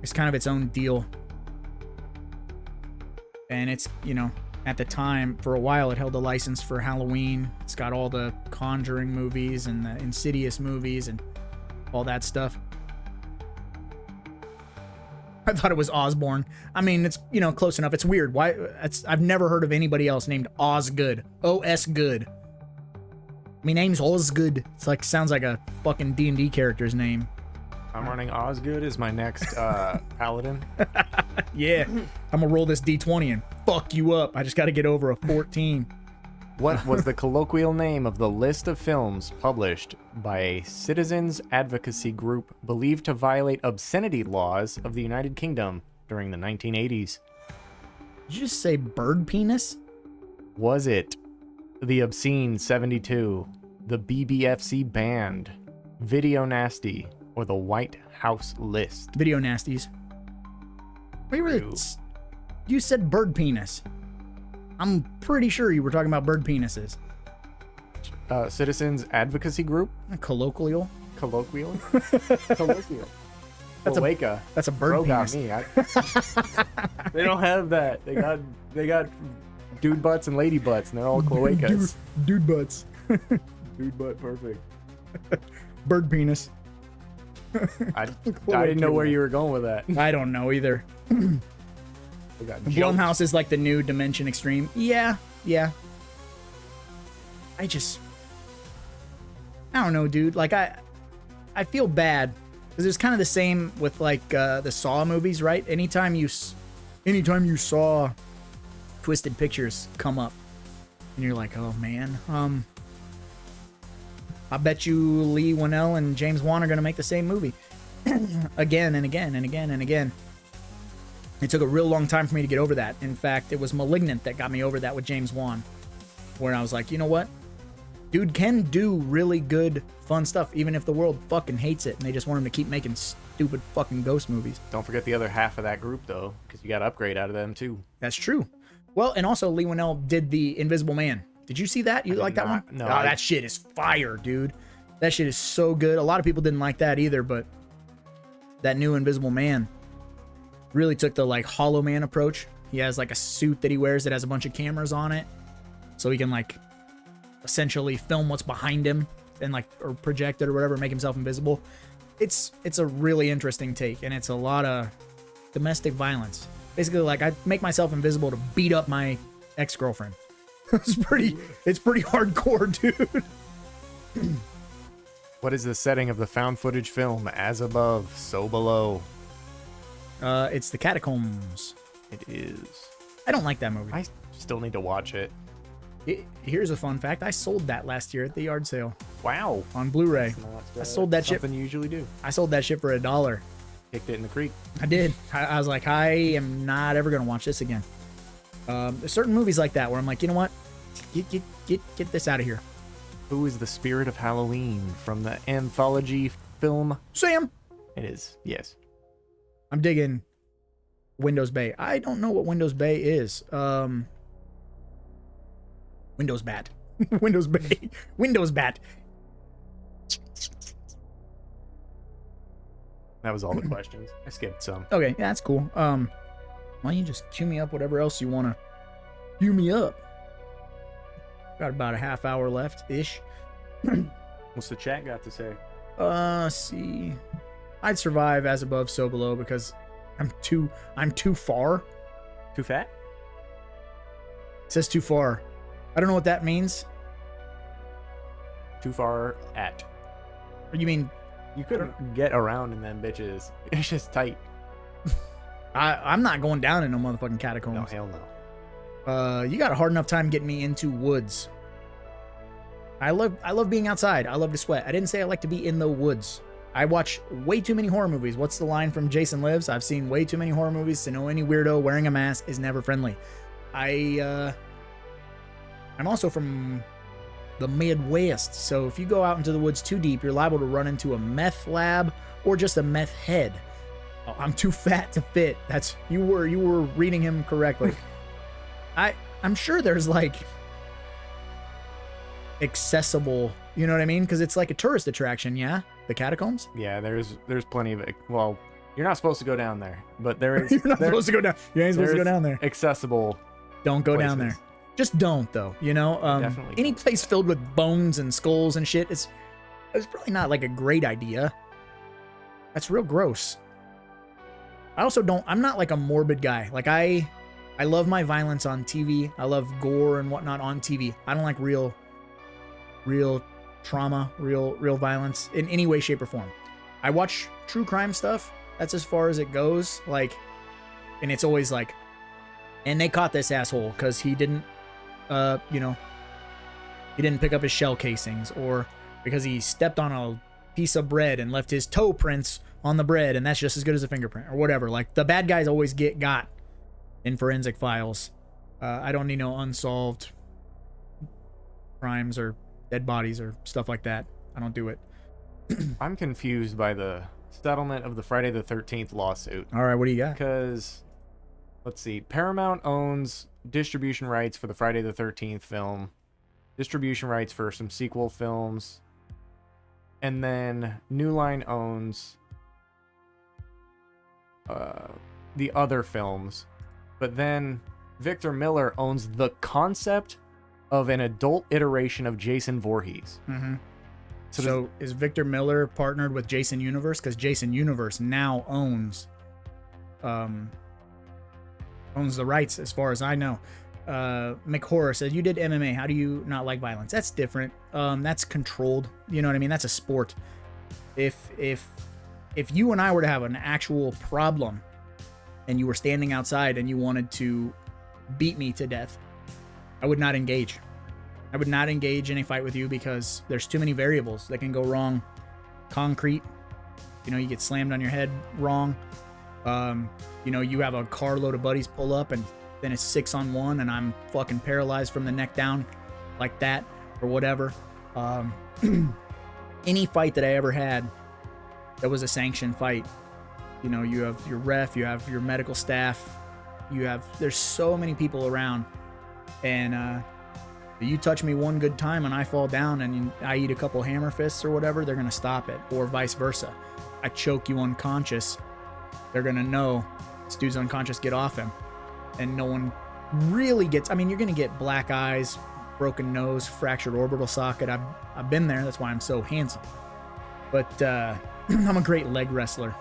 is kind of its own deal, and it's at the time for a while it held the license for Halloween. It's got all the Conjuring movies and the Insidious movies and all that stuff. I thought it was Osborne. I mean, it's close enough. It's weird. Why? I've never heard of anybody else named Osgood. O-S Good. I mean, name's Osgood. It's like sounds like a fucking D&D character's name. I'm running Osgood as my next paladin. Yeah, I'm gonna roll this D20 and fuck you up. I just got to get over a 14. What was the colloquial name of the list of films published by a citizens advocacy group believed to violate obscenity laws of the United Kingdom during the 1980s? Did you just say bird penis? Was it The Obscene 72, the BBFC Banned, Video Nasty, or the White House List? Video nasties. You said bird penis. I'm pretty sure you were talking about bird penises. Citizens advocacy group? Colloquial. Colloquial? That's Cloaca. That's a bird Bro penis. got me. They don't have that. They got dude butts and lady butts, and they're all cloacas. Dude butts. Dude butt, perfect. Bird penis. I didn't know where you were going with that. I don't know either. We got Blumhouse is like the new Dimension Extreme. Yeah. I don't know, dude. Like I feel bad because it's kind of the same with like the Saw movies, right? Anytime you saw Twisted Pictures come up, and you're like, oh man, I bet you Lee Winnell and James Wan are gonna make the same movie again and again and again and again. It took a real long time for me to get over that. In fact, it was Malignant that got me over that with James Wan, where I was like, you know what? dude can do really good, fun stuff, even if the world fucking hates it and they just want him to keep making stupid fucking ghost movies. Don't forget the other half of that group, though, because you got to upgrade out of them, too. That's true. Well, and also Lee Winnell did the Invisible Man. Did you see that? You like that one? No. Oh, that shit is fire, dude. That shit is so good. A lot of people didn't like that either, but that new Invisible Man really took the like Hollow Man approach. He has like a suit that he wears that has a bunch of cameras on it, so he can like essentially film what's behind him and like or project it or whatever, make himself invisible. It's a really interesting take, and it's a lot of domestic violence. Basically, like I make myself invisible to beat up my ex-girlfriend. It's pretty hardcore, dude. What is the setting of the found footage film? As above, so below. It's the Catacombs. It is. I don't like that movie. I still need to watch it. Here's a fun fact. I sold that last year at the yard sale Wow. on Blu-ray. I sold that shit. Something you usually do. I sold that shit for $1. Kicked it in the creek. I did. I was like, I am not ever gonna watch this again. There's certain movies like that where I'm like, you know what? Get this out of here. Who is the spirit of Halloween from the anthology film? Sam. It is. Yes. I'm digging Windows Bay. I don't know what Windows Bay is. Windows Bat. Windows Bay. Windows Bat. That was all the questions. I skipped some. Okay, yeah, that's cool. Why don't you just cue me up whatever else you want to cue me up? Got about a half hour left-ish. What's the chat got to say? Let's see. I'd survive as above, so below because I'm too far. Too fat? It says too far. I don't know what that means. Too far at. Or you mean You couldn't get around in them bitches. It's just tight. I'm not going down in no motherfucking No, catacombs. hell no. You got a hard enough time getting me into woods. I love being outside. I love to sweat. I didn't say I like to be in the woods. I watch way too many horror movies. What's the line from Jason Lives? I've seen way too many horror movies to know any weirdo wearing a mask is never friendly. I'm also from the Midwest, so if you go out into the woods too deep, you're liable to run into a meth lab or just a meth head. Oh, I'm too fat to fit. That's you were reading him correctly. I'm sure there's like accessible, you know what I mean? Because it's like a tourist attraction, yeah? The catacombs? Yeah, there's plenty of it. Well, you're not supposed to go down there, but there is. You're not supposed to go down. You ain't supposed to go down there. Accessible. Don't go down places. there. Just don't, though. You know, Definitely any don't. place filled with bones and skulls and shit, it's probably not like a great idea. That's real gross. I'm not like a morbid guy. Like I love my violence on TV. I love gore and whatnot on TV. I don't like real trauma, real violence in any way, shape, or form. I watch true crime stuff. That's as far as it goes. Like, and it's always like, and they caught this asshole because he didn't, he didn't pick up his shell casings, or because he stepped on a piece of bread and left his toe prints on the bread, and that's just as good as a fingerprint, or whatever. Like, the bad guys always get got in forensic files. I don't need no unsolved crimes or dead bodies or stuff like that. I don't do it. I'm confused by the settlement of the Friday the 13th lawsuit. All right, what do you got? Because, let's see, Paramount owns distribution rights for the Friday the 13th film, distribution rights for some sequel films, and then New Line owns the other films. But then Victor Miller owns the concept of an adult iteration of Jason Voorhees. Mm-hmm. So is Victor Miller partnered with Jason Universe? Because Jason Universe now owns the rights, as far as I know. McHorror said, you did MMA. How do you not like violence? That's different. That's controlled. You know what I mean? That's a sport. If you and I were to have an actual problem and you were standing outside and you wanted to beat me to death, I would not engage. I would not engage in a fight with you because there's too many variables that can go wrong. Concrete, you get slammed on your head wrong. You have a carload of buddies pull up and then it's 6-on-1 and I'm fucking paralyzed from the neck down like that or whatever. Um, any fight that I ever had that was a sanctioned fight, you know, you have your ref, you have your medical staff, there's so many people around, and you touch me one good time and I fall down and I eat a couple hammer fists or whatever, they're gonna stop it, or vice versa. I choke you unconscious, they're gonna know this dude's unconscious, get off him. And no one really gets, I mean, you're gonna get black eyes, broken nose, fractured orbital socket. I've been there, that's why I'm so handsome. But I'm a great leg wrestler.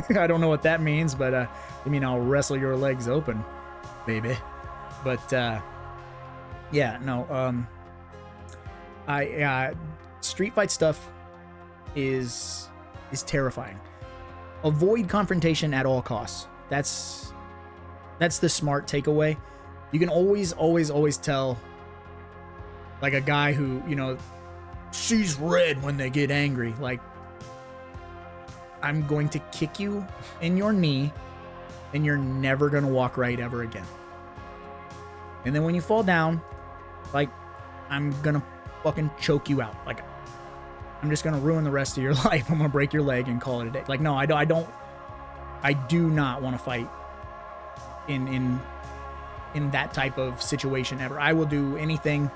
I don't know what that means, but you mean I'll wrestle your legs open, baby. But yeah, no, street fight stuff is terrifying. Avoid confrontation at all costs. That's the smart takeaway. You can always tell, like, a guy who, you know, sees red when they get angry. Like, I'm going to kick you in your knee and you're never going to walk right ever again. And then when you fall down, like, I'm going to fucking choke you out. Like, I'm just going to ruin the rest of your life. I'm going to break your leg and call it a day. Like, no, I do not want to fight in that type of situation ever. I will do anything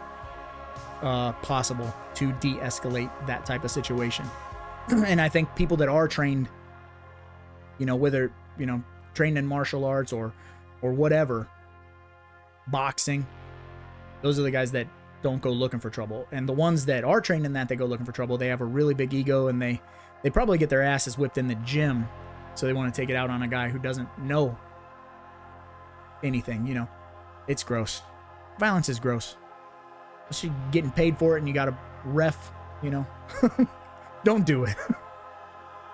possible to de-escalate that type of situation. And I think people that are trained, you know, whether, you know, trained in martial arts or whatever, boxing, those are the guys that don't go looking for trouble. And the ones that are trained in that, they go looking for trouble. They have a really big ego, and they probably get their asses whipped in the gym, so they want to take it out on a guy who doesn't know anything. You know, it's gross. Violence is gross. Especially getting paid for it and you got a ref, you know. Don't do it.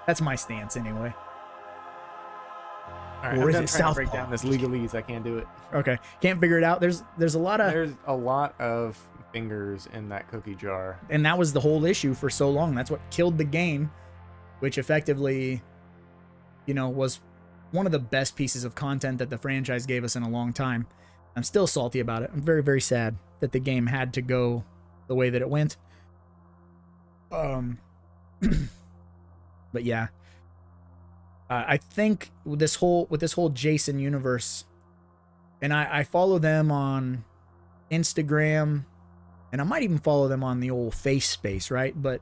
That's my stance anyway. All right, or I'm is it trying to break southpaw? down this legalese. I can't do it. Okay, can't figure it out. There's a lot of fingers in that cookie jar, and that was the whole issue for so long. That's what killed the game, which effectively, you know, was one of the best pieces of content that the franchise gave us in a long time. I'm still salty about it. I'm very, very sad that the game had to go the way that it went. But yeah, I think with this whole Jason universe, and I follow them on Instagram, and I might even follow them on the old face space, right? But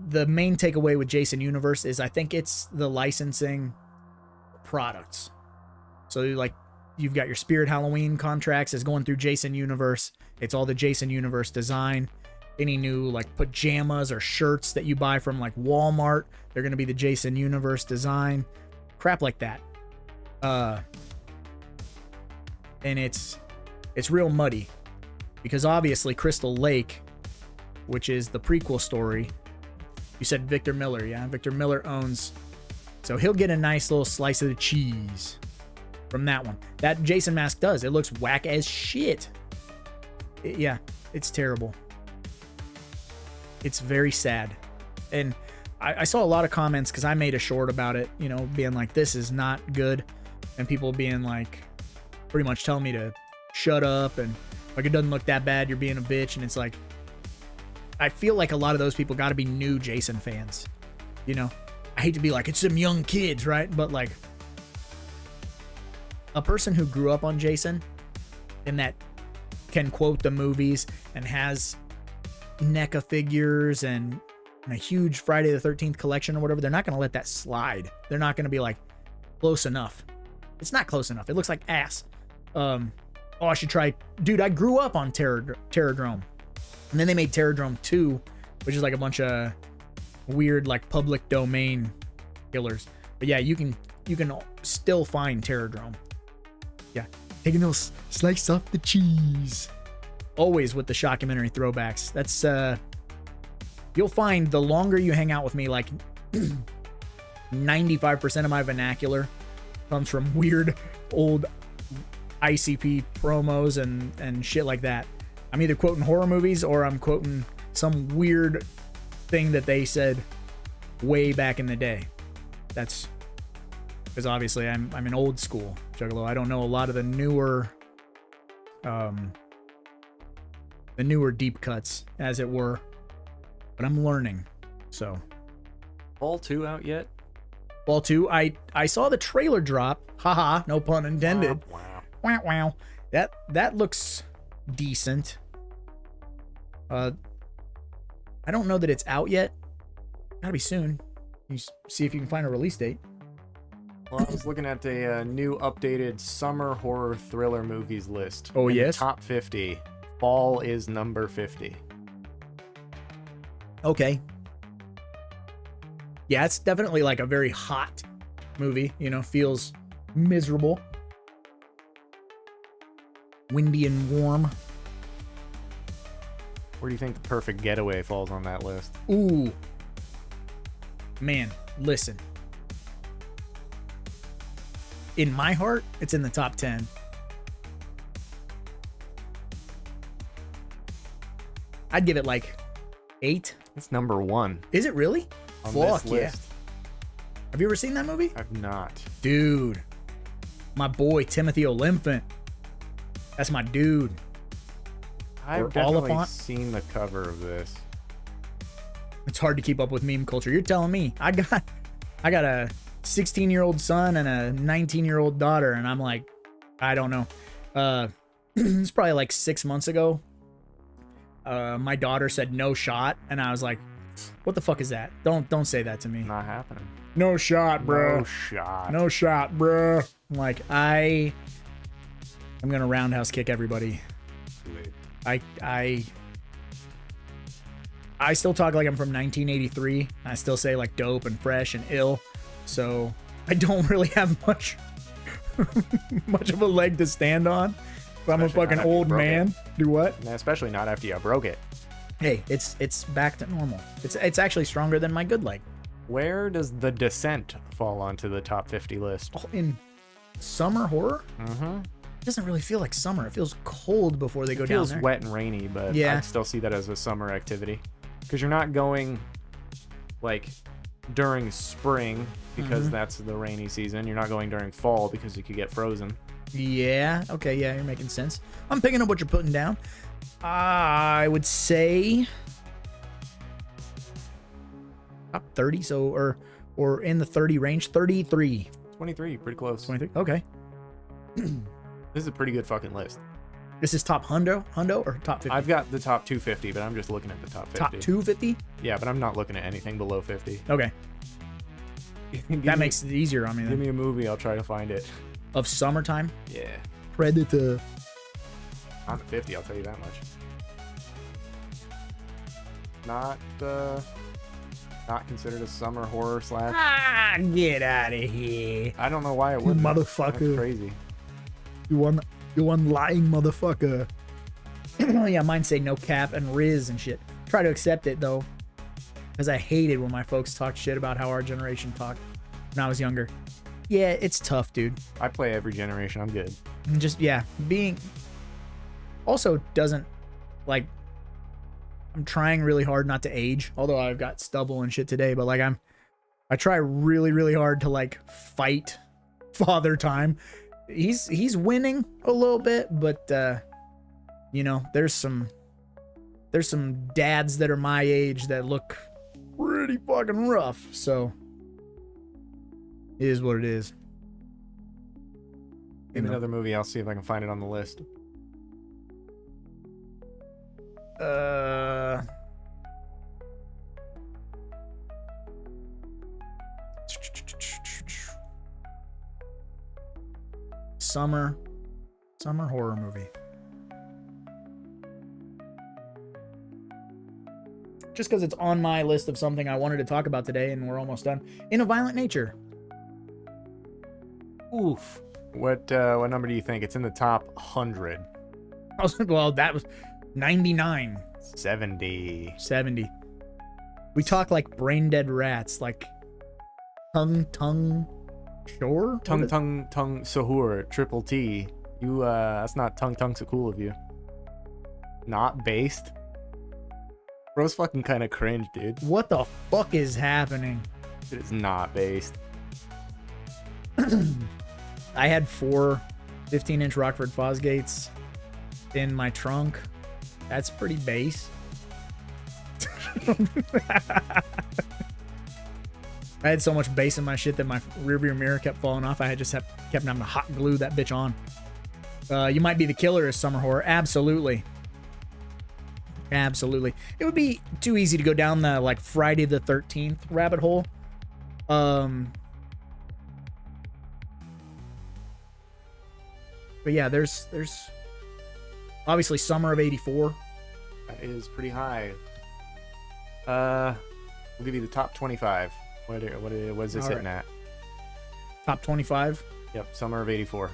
the main takeaway with Jason universe is I think it's the licensing products. So like, you've got your Spirit Halloween contracts is going through Jason universe. It's all the Jason universe design. Any new like pajamas or shirts that you buy from like Walmart, they're going to be the Jason universe design, crap like that. And it's real muddy because obviously Crystal Lake, which is the prequel story, you said Victor Miller. Yeah. Victor Miller owns, so he'll get a nice little slice of the cheese from that one. That Jason mask does. It looks whack as shit. Yeah, it's terrible. It's very sad. And I saw a lot of comments because I made a short about it, you know, being like, this is not good. And people being like, pretty much telling me to shut up and like, it doesn't look that bad, you're being a bitch. And it's like, I feel like a lot of those people got to be new Jason fans. You know, I hate to be like, it's some young kids, right? But like, a person who grew up on Jason and that can quote the movies and has NECA figures and a huge Friday the 13th collection or whatever, they're not going to let that slide. They're not going to be like, close enough. It's not close enough. It looks like ass. Oh, I should try. Dude, I grew up on Terradrome. And then they made Terradrome 2, which is like a bunch of weird like public domain killers. But yeah, you can still find Terradrome. Yeah, taking those slice off the cheese. Always with the shockumentary throwbacks. That's you'll find the longer you hang out with me, like 95% of my vernacular comes from weird old ICP promos and shit like that. I'm either quoting horror movies or I'm quoting some weird thing that they said way back in the day. That's because obviously I'm an old school juggalo. I don't know a lot of the newer the newer deep cuts, as it were. But I'm learning. So, Fall 2 out yet? Fall 2, I saw the trailer drop. Haha, no pun intended. Wow. Wow, wow. That looks decent. I don't know that it's out yet. Gotta be soon. You see if you can find a release date. Well, I was looking at the new updated summer horror thriller movies list. Oh, In the yes? top 50. Fall is number 50. Okay. Yeah, it's definitely like a very hot movie. You know, feels miserable. Windy and warm. Where do you think The Perfect Getaway falls on that list? Ooh. Man, listen. In my heart, it's in the top 10. I'd give it like 8. It's number 1 Is it really? on Fuck this yeah. list. Have you ever seen that movie? I've not. Dude. My boy, Timothy Olyphant. That's my dude. I've Or definitely Oliphant? seen the cover of this. It's hard to keep up with meme culture. You're telling me. I got a 16-year-old son and a 19-year-old daughter, and I'm like, I don't know. It's probably like 6 months ago. My daughter said no shot, and I was like, what the fuck is that? Don't say that to me. Not happening. No shot, bro. No shot. No shot, bro. I'm like, I'm gonna roundhouse kick everybody. I still talk like I'm from 1983. I still say like dope and fresh and ill. So I don't really have much of a leg to stand on. But I'm a Especially fucking not after you old broke man. Do what? And especially not after you broke it. Hey, it's back to normal. It's actually stronger than my good leg. Where does The Descent fall onto the top 50 list? Oh, in summer horror? Mm-hmm. It doesn't really feel like summer. It feels cold before they go It down feels there. wet and rainy, but Yeah. I'd still see that as a summer activity. Because you're not going, like, during spring, because that's the rainy season. You're not going during fall, because you could get frozen. Yeah. Okay. Yeah, you're making sense. I'm picking up what you're putting down. I would say top 30. So or in the 30 range. 33. 23, pretty close. 23. Okay. This is a pretty good fucking list. This is top hundo or top 50? I've got the top 250, but I'm just looking at the top 50. top 250. Yeah, but I'm not looking at anything below 50. Okay. That makes it easier on me Give then. me a movie, I'll try to find it. Of summertime. Yeah. Predator. Not 50, I'll tell you that much. Not considered a summer horror slash. Ah, get out of here. I don't know why it You wouldn't. motherfucker. That's crazy. You one lying motherfucker. Yeah, mine say no cap and Riz and shit. Try to accept it though, because I hated when my folks talked shit about how our generation talked when I was younger. Yeah, it's tough, dude. I play every generation, I'm good. And just being also doesn't like. I'm trying really hard not to age, although I've got stubble and shit today. But like I try really really hard to like fight father time. He's winning a little bit, but you know, there's some dads that are my age that look pretty fucking rough. So it is what it is. Give me another movie, I'll see if I can find it on the list. Summer horror movie. Just because it's on my list of something I wanted to talk about today, and we're almost done. In a Violent Nature. Oof. What number do you think? It's in the top 100. Well, that was 99. 70. 70. We talk like brain dead rats, like tongue sure? Tongue Sahur, triple T. You, that's not tongue so cool of you. Not based. Bro's fucking kind of cringe, dude. What the fuck is happening? It is not based. I had 4 15-inch Rockford Fosgates in my trunk That's pretty base. I had so much bass in my shit that my rearview mirror kept falling off. I had just kept having to hot glue that bitch on. You Might Be the Killer is summer horror. Absolutely. Absolutely. It would be too easy to go down the like Friday the 13th rabbit hole. But yeah, there's obviously summer of 84. That is pretty high. We'll give you the top 25. What is this hitting at? Top 25. Yep, summer of 84.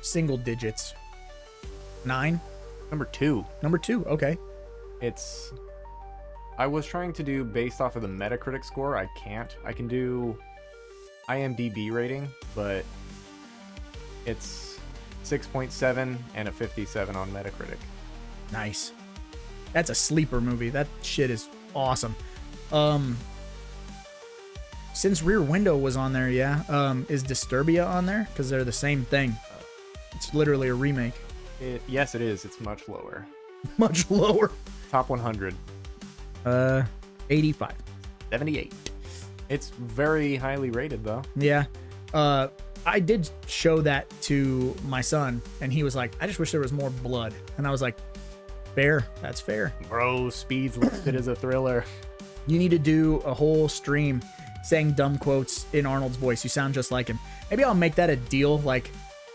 Single digits. 9. Number 2. Number 2. Okay. I was trying to do based off of the Metacritic score. I can't. I can do IMDb rating, but it's 6.7 and a 57 on Metacritic. Nice. That's a sleeper movie. That shit is awesome. Since Rear Window was on there, yeah. Is Disturbia on there? Because they're the same thing. It's literally a remake. Yes, it is. It's much lower. Much lower. Top 100. 85. 78. It's very highly rated, though. Yeah. I did show that to my son, and he was like, I just wish there was more blood. And I was like, fair. That's fair. Bro, Speed's listed as a thriller. You need to do a whole stream saying dumb quotes in Arnold's voice. You sound just like him. Maybe I'll make that a deal. Like,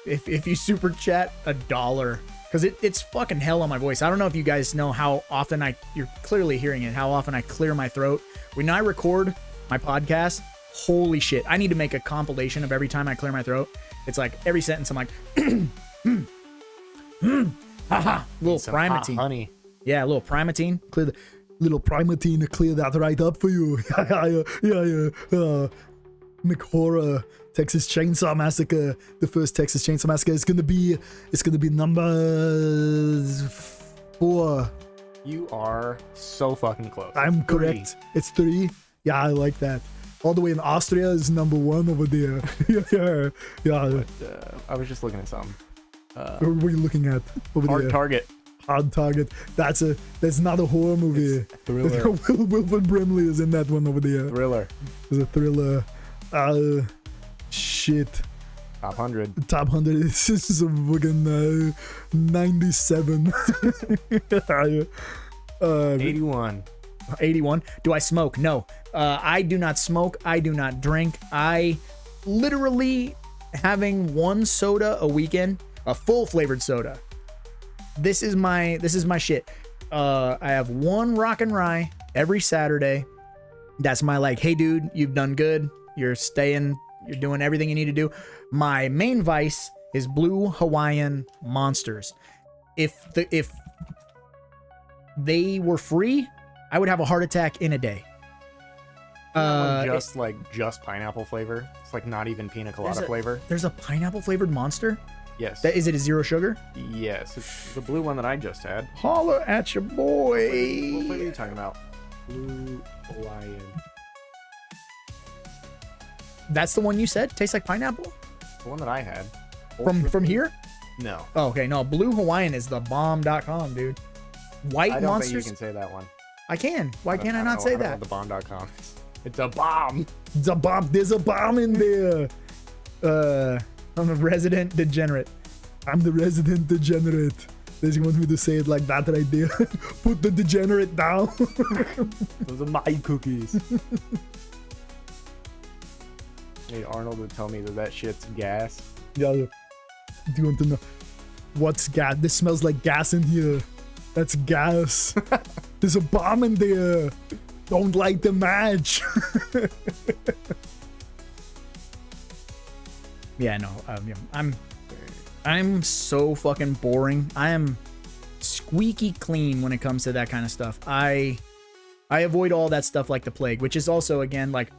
if you super chat $1, because it's fucking hell on my voice. I don't know if you guys know how often you're clearly hearing it, how often I clear my throat. When I record my podcast, holy shit, I need to make a compilation of every time I clear my throat. It's like every sentence I'm like, haha, little primatine. Honey. Yeah, a little primatine. Clear the little primatine to clear that right up for you. Yeah. McHorror, Texas Chainsaw Massacre. The first Texas Chainsaw Massacre is gonna be number 4. You are so fucking close. I'm correct. It's 3. Yeah, I like that. All the way in Austria is number 1 over there. yeah. But, I was just looking at something. What are you looking at over Hard there? Target. Hard Target. That's not a horror movie. It's a thriller. Wilford Brimley is in that one over there. Thriller. It's a thriller. Shit. Top 100. Top 100 is just a fucking 97. 81. 81. Do I smoke? No. I do not smoke. I do not drink. I literally having one soda a weekend, a full flavored soda. This is my shit. I have one rock and rye every Saturday. That's my like, hey dude, you've done good. You're doing everything you need to do. My main vice is Blue Hawaiian Monsters. If they were free, I would have a heart attack in a day. Just pineapple flavor. It's like not even pina colada flavor. There's a pineapple flavored Monster? Yes. Is it a 0 sugar? Yes. It's the blue one that I just had. Holler at your boy. What flavor are you talking about? Blue Hawaiian. That's the one you said? Tastes like pineapple? The one that I had. From here? No. Oh, okay. No, Blue Hawaiian is the bomb.com, dude. White I don't Monsters? think you can say that one. I can. Why can't I not say that? The bomb.com. It's a bomb. It's a bomb. There's a bomb in there. I'm a resident degenerate. I'm the resident degenerate. Does he want me to say it like that right there? Put the degenerate down. Those are my cookies. Hey, Arnold would tell me that shit's gas. Yeah. Do you want to know what's gas? This smells like gas in here. That's gas. There's a bomb in there. Don't light the match. Yeah, no. I'm so fucking boring. I am squeaky clean when it comes to that kind of stuff. I avoid all that stuff like the plague, which is also, again, like,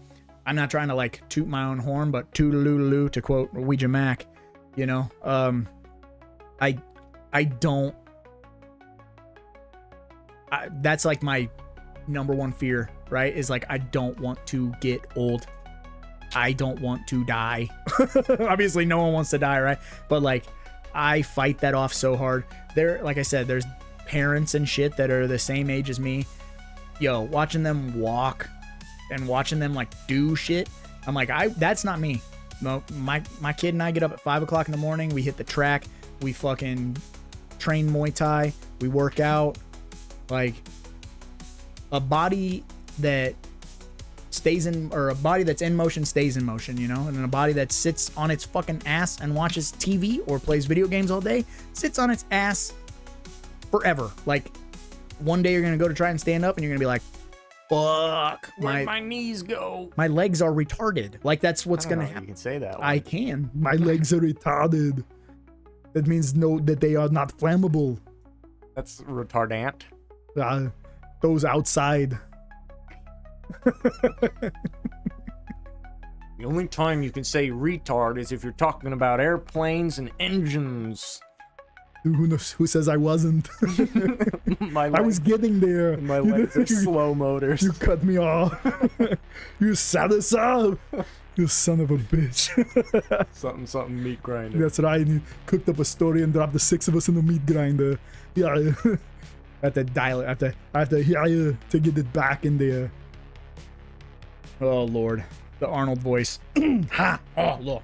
I'm not trying to like toot my own horn, but toodaloo to quote Ouija Mac, you know. That's like my number one fear, right? Is like, I don't want to get old. I don't want to die. Obviously no one wants to die, right? But like, I fight that off so hard. There, like I said, there's parents and shit that are the same age as me. Yo, watching them walk and watching them like do shit, I'm like, that's not me. No, my kid and I get up at 5 o'clock in the morning. We hit the track. We fucking train Muay Thai. We work out. Like, a body that stays in, or a body that's in motion stays in motion, you know? And a body that sits on its fucking ass and watches TV or plays video games all day sits on its ass forever. Like, one day you're gonna go to try and stand up and you're gonna be like, fuck, Where'd my knees go? my legs are retarded. Like, that's what's gonna You happen. can say that. I can. My legs are retarded. That means that they are not flammable. That's retardant. Those outside. The only time you can say retard is if you're talking about airplanes and engines. Who says I wasn't? I was getting there. My legs are slow motors. You cut me off. You set us up. You son of a bitch. something meat grinder. That's right. And you cooked up a story and dropped the 6 of us in the meat grinder. Yeah. I have to dial it. I have to get it back in there. Oh, Lord. The Arnold voice. Ha! Oh, look.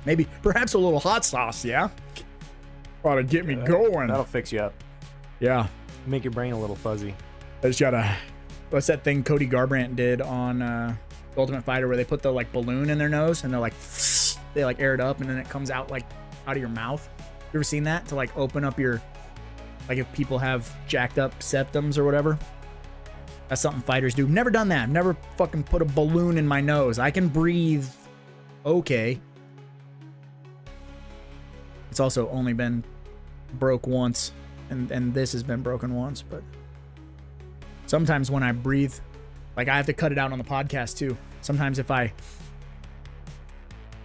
Maybe, perhaps a little hot sauce, yeah? Ought to get me going. That'll fix you up. Yeah. Make your brain a little fuzzy. I just gotta... What's that thing Cody Garbrandt did on Ultimate Fighter where they put the, like, balloon in their nose and they're like... They, like, air it up and then it comes out, like, out of your mouth? You ever seen that? To, like, open up your... Like, if people have jacked up septums or whatever? That's something fighters do. Never done that. Never fucking put a balloon in my nose. I can breathe okay. It's also only been broke once, and this has been broken once, but sometimes when I breathe, like I have to cut it out on the podcast too. Sometimes if I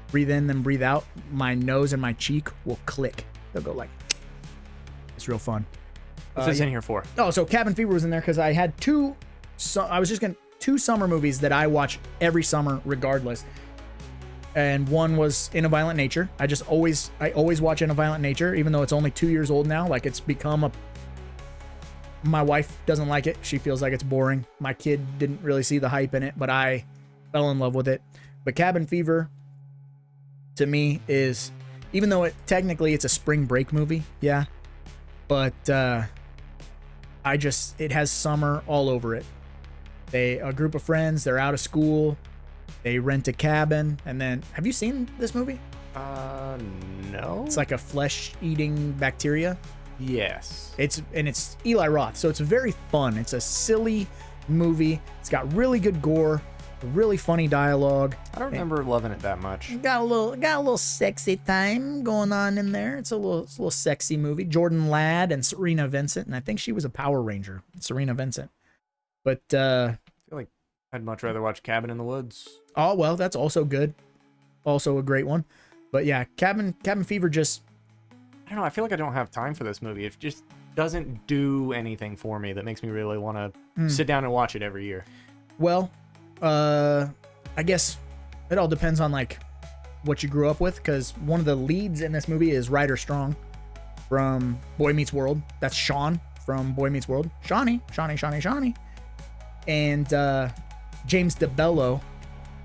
breathe in then breathe out, my nose and my cheek will click. They'll go like, it's real fun. What's this in here for? Oh, so Cabin Fever was in there because I had two summer movies that I watch every summer regardless. And one was In a Violent Nature. I always watch In a Violent Nature, even though it's only 2 years old now. Like, it's become my wife doesn't like it. She feels like it's boring. My kid didn't really see the hype in it, but I fell in love with it. But Cabin Fever, to me, is, even though technically it's a spring break movie, yeah, but it has summer all over it. A group of friends, they're out of school. They rent a cabin, and then... Have you seen this movie? No. It's like a flesh-eating bacteria. Yes. It's Eli Roth, so it's very fun. It's a silly movie. It's got really good gore, really funny dialogue. I don't remember loving it that much. Got a little sexy time going on in there. It's a little sexy movie. Jordan Ladd and Serena Vincent, and I think she was a Power Ranger, Serena Vincent. But I feel like I'd much rather watch Cabin in the Woods. Oh, well, that's also good. Also a great one. But yeah, Cabin Fever just... I don't know. I feel like I don't have time for this movie. It just doesn't do anything for me that makes me really want to sit down and watch it every year. Well, I guess it all depends on, like, what you grew up with, because one of the leads in this movie is Ryder Strong from Boy Meets World. That's Sean from Boy Meets World. Shawnee. And James DeBello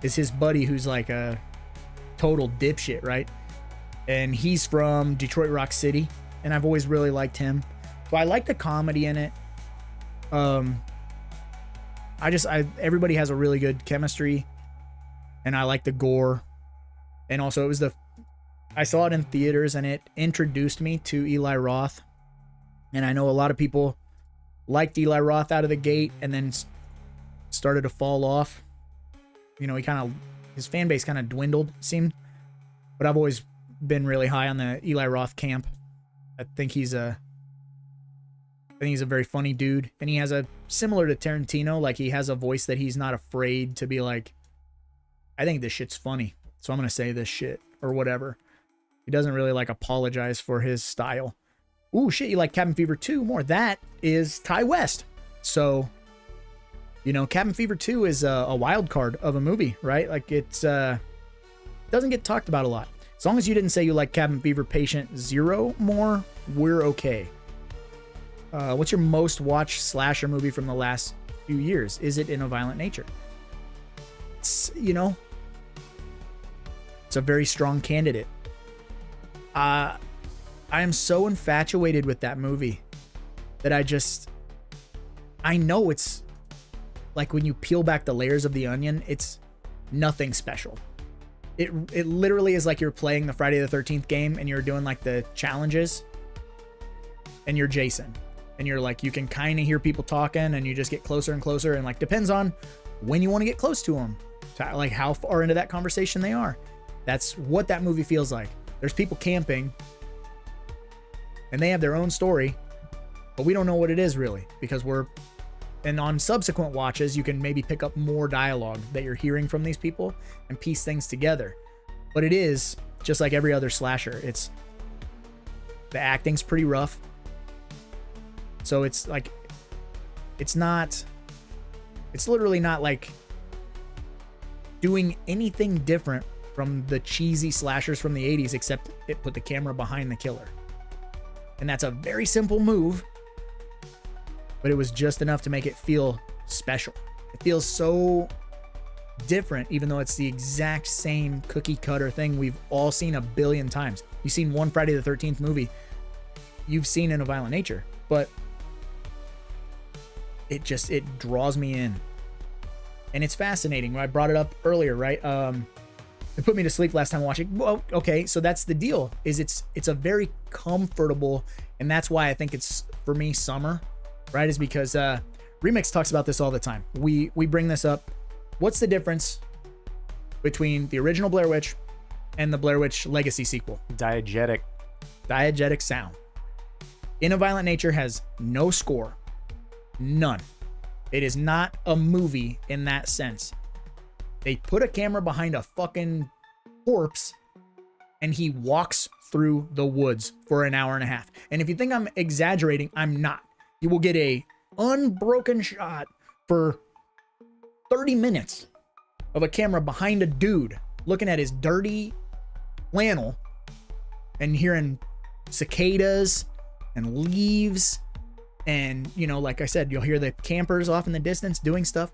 is his buddy who's like a total dipshit, right? And he's from Detroit Rock City, and I've always really liked him. So I like the comedy in it. Everybody has a really good chemistry, and I like the gore. And also I saw it in theaters, and it introduced me to Eli Roth. And I know a lot of people liked Eli Roth out of the gate and then started to fall off. You know, his fan base kind of dwindled, it seemed. But I've always been really high on the Eli Roth camp. I think he's a very funny dude. And he has similar to Tarantino, like he has a voice that he's not afraid to be like, I think this shit's funny, so I'm going to say this shit or whatever. He doesn't really like apologize for his style. Ooh, shit, you like Cabin Fever 2 more. That is Ty West. So, you know, Cabin Fever 2 is a wild card of a movie, right? Like, it's doesn't get talked about a lot. As long as you didn't say you like Cabin Fever Patient Zero more, we're okay. What's your most watched slasher movie from the last few years? Is it In a Violent Nature? It's, you know, it's a very strong candidate. I am so infatuated with that movie that I know it's like when you peel back the layers of the onion, it's nothing special. It literally is like you're playing the Friday the 13th game and you're doing like the challenges and you're Jason and you're like, you can kind of hear people talking and you just get closer and closer, and like depends on when you want to get close to them, like how far into that conversation they are. That's what that movie feels like. There's people camping and they have their own story, but we don't know what it is really, because and on subsequent watches, you can maybe pick up more dialogue that you're hearing from these people and piece things together. But it is just like every other slasher. The acting's pretty rough. So it's like, it's literally not like doing anything different from the cheesy slashers from the 80s, except it put the camera behind the killer. And that's a very simple move, but it was just enough to make it feel special. It feels so different, even though it's the exact same cookie cutter thing we've all seen a billion times. You've seen one Friday the 13th movie, you've seen In a Violent Nature, but it draws me in. And it's fascinating. I brought it up earlier, right? It put me to sleep last time watching. Well, okay, so that's the deal, is it's a very comfortable, and that's why I think it's, for me, summer, right? Is because Remix talks about this all the time. We bring this up. What's the difference between the original Blair Witch and the Blair Witch Legacy sequel? Diegetic Sound. In a Violent Nature has no score. None. It is not a movie in that sense. They put a camera behind a fucking corpse and he walks through the woods for an hour and a half. And if you think I'm exaggerating, I'm not. You will get a unbroken shot for 30 minutes of a camera behind a dude looking at his dirty flannel and hearing cicadas and leaves. And, you know, like I said, you'll hear the campers off in the distance doing stuff.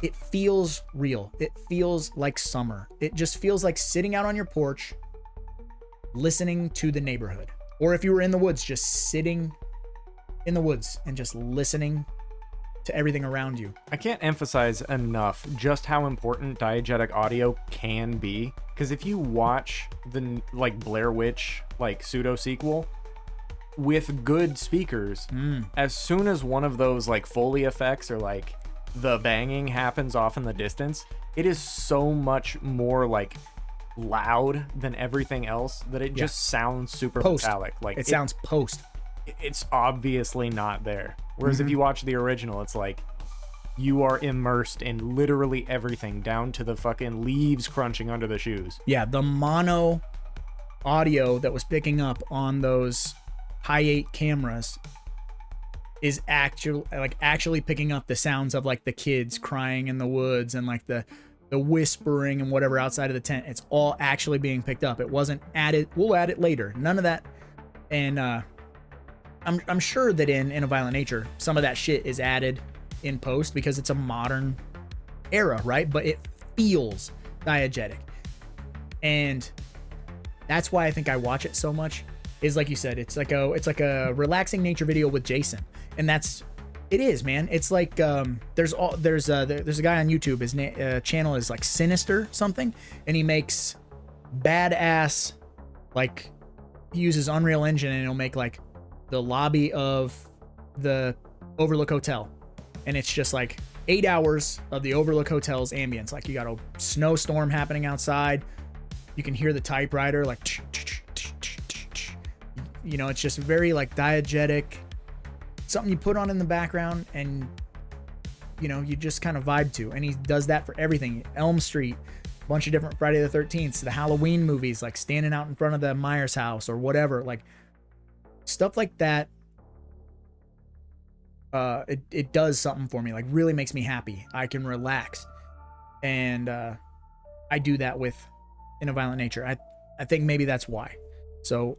It feels real. It feels like summer. It just feels like sitting out on your porch, listening to the neighborhood. Or if you were in the woods, just sitting in the woods and just listening to everything around you. I can't emphasize enough just how important diegetic audio can be. Because if you watch the like Blair Witch like pseudo sequel with good speakers, as soon as one of those like Foley effects or like the banging happens off in the distance, it is so much more like loud than everything else that it just sounds super metallic. Like it sounds post. It's obviously not there. Whereas if you watch the original, it's like you are immersed in literally everything down to the fucking leaves crunching under the shoes. Yeah, the mono audio that was picking up on those high 8 cameras is actually picking up the sounds of like the kids crying in the woods and like the whispering and whatever outside of the tent. It's all actually being picked up. It wasn't added. We'll add it later. None of that. And I'm sure that in a Violent Nature, some of that shit is added in post because it's a modern era, right? But it feels diegetic. And that's why I think I watch it so much. Is like you said, it's like a relaxing nature video with Jason. And it is, man. It's like there's a guy on YouTube. His channel is like Sinister something, and he makes badass, like he uses Unreal Engine and he'll make like the lobby of the Overlook Hotel, and it's just like 8 hours of the Overlook Hotel's ambience. Like you got a snowstorm happening outside, you can hear the typewriter like, you know, it's just very like diegetic, something you put on in the background and, you know, you just kind of vibe to. And he does that for everything. Elm Street, a bunch of different Friday the 13th, the Halloween movies, like standing out in front of the Myers house or whatever, like stuff like that. It does something for me, like really makes me happy. I can relax. And I do that with In a Violent Nature. I think maybe that's why. So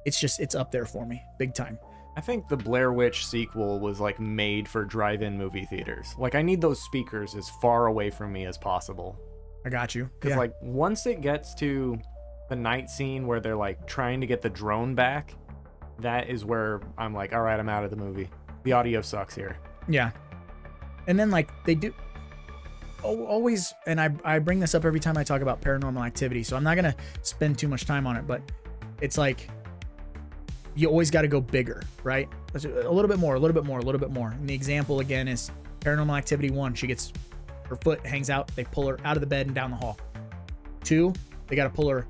it's up there for me, big time. I think the Blair Witch sequel was like made for drive-in movie theaters. Like I need those speakers as far away from me as possible. I got you. Because like once it gets to the night scene where they're like trying to get the drone back, that is where I'm like, all right, I'm out of the movie. The audio sucks here. Yeah. And then like they do always, and I bring this up every time I talk about Paranormal Activity, so I'm not going to spend too much time on it, but it's like, you always got to go bigger, right? A little bit more, a little bit more, a little bit more. And the example again is Paranormal Activity 1. She gets, her foot hangs out. They pull her out of the bed and down the hall. 2, they got to pull her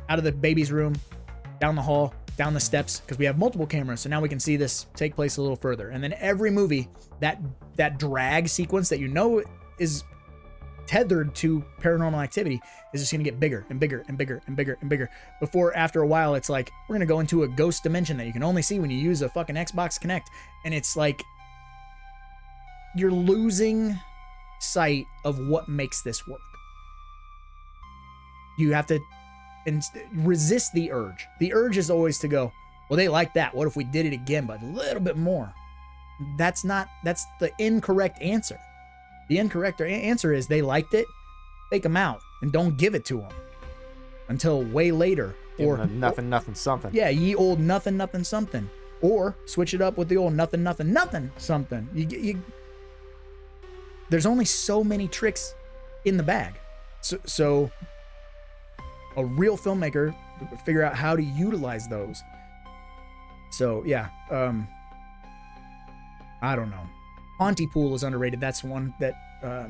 out of the baby's room, down the hall, down the steps, because we have multiple cameras. So now we can see this take place a little further. And then every movie, that drag sequence that you know is tethered to Paranormal Activity is just going to get bigger and bigger and bigger and bigger and bigger before after a while it's like we're going to go into a ghost dimension that you can only see when you use a fucking Xbox Kinect, and it's like you're losing sight of what makes this work. You have to resist the urge. The urge is always to go, well, they like that, what if we did it again but a little bit more? That's the incorrect answer. The incorrect answer is they liked it, fake them out, and don't give it to them until way later. Or nothing something. Yeah, ye old nothing something. Or switch it up with the old nothing something. You there's only so many tricks in the bag. So a real filmmaker would figure out how to utilize those. So yeah, I don't know. Pontypool is underrated. That's one that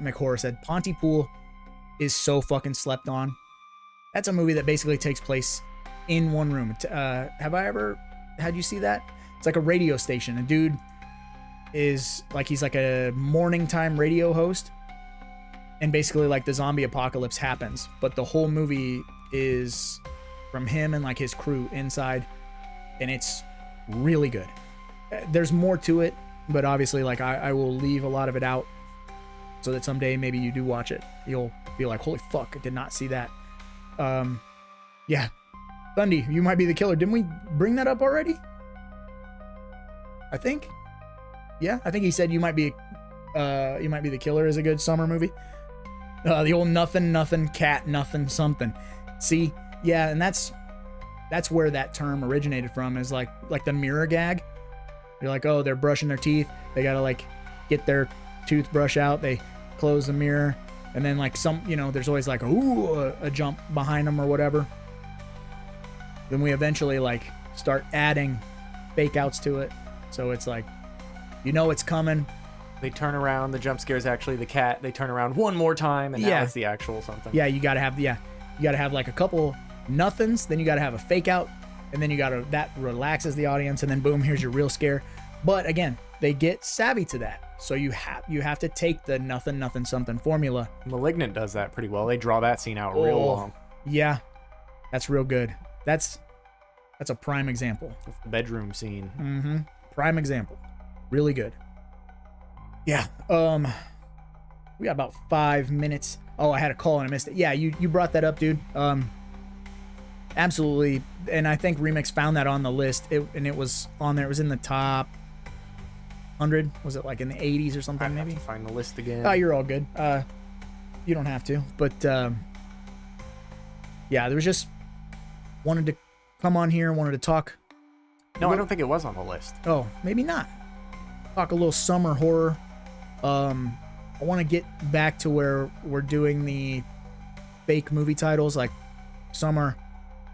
McHorror said. Pontypool is so fucking slept on. That's a movie that basically takes place in one room. Have I ever had you see that? It's like a radio station. A dude is like, he's like a morning time radio host. And basically like the zombie apocalypse happens. But the whole movie is from him and like his crew inside. And it's really good. There's more to it. But obviously, like, I will leave a lot of it out so that someday maybe you do watch it. You'll be like, holy fuck, I did not see that. Yeah. Thundy, you might be the killer. Didn't we bring that up already? I think. Yeah, I think he said you might be the killer is a good summer movie. The old nothing cat, nothing something. See, yeah, and that's where that term originated from, is like the mirror gag. You're like, oh, they're brushing their teeth. They got to like get their toothbrush out. They close the mirror. And then like there's always like, ooh, a jump behind them or whatever. Then we eventually like start adding fake outs to it. So it's like, it's coming. They turn around. The jump scare is actually the cat. They turn around one more time, and now it's the actual something. Yeah, you got to have like a couple nothings. Then you got to have a fake out. And then that relaxes the audience, and then boom, here's your real scare. But again, they get savvy to that. So you have to take the nothing something formula. Malignant does that pretty well. They draw that scene out real long. Yeah. That's real good. That's a prime example. That's the bedroom scene. Mm-hmm. Prime example. Really good. Yeah. We got about 5 minutes. Oh, I had a call and I missed it. Yeah, you brought that up, dude. Absolutely. And I think Remix found that on the list. It was on there. It was in the top 100. Was it like in the 80s or something? Maybe have to find the list again. Oh, you're all good. You don't have to. But yeah, there was just wanted to come on here, wanted to talk. No, I don't think it was on the list. Oh, maybe not. Talk a little summer horror. I want to get back to where we're doing the fake movie titles, like summer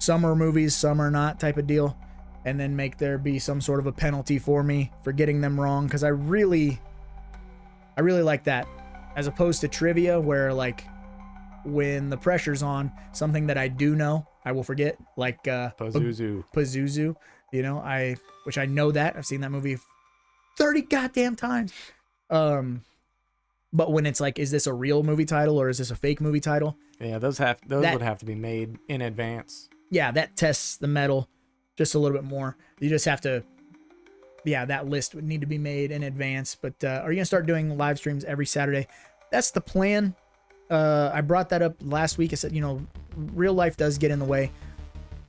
movies, summer not type of deal, and then make there be some sort of a penalty for me for getting them wrong, because I really like that, as opposed to trivia where like when the pressure's on, something that I do know I will forget, like Pazuzu, which I know that I've seen that movie 30 goddamn times. But when it's like, is this a real movie title or is this a fake movie title? Yeah, those would have to be made in advance. Yeah, that tests the metal just a little bit more. You just have to, that list would need to be made in advance. But are you going to start doing live streams every Saturday? That's the plan. I brought that up last week. I said, you know, real life does get in the way.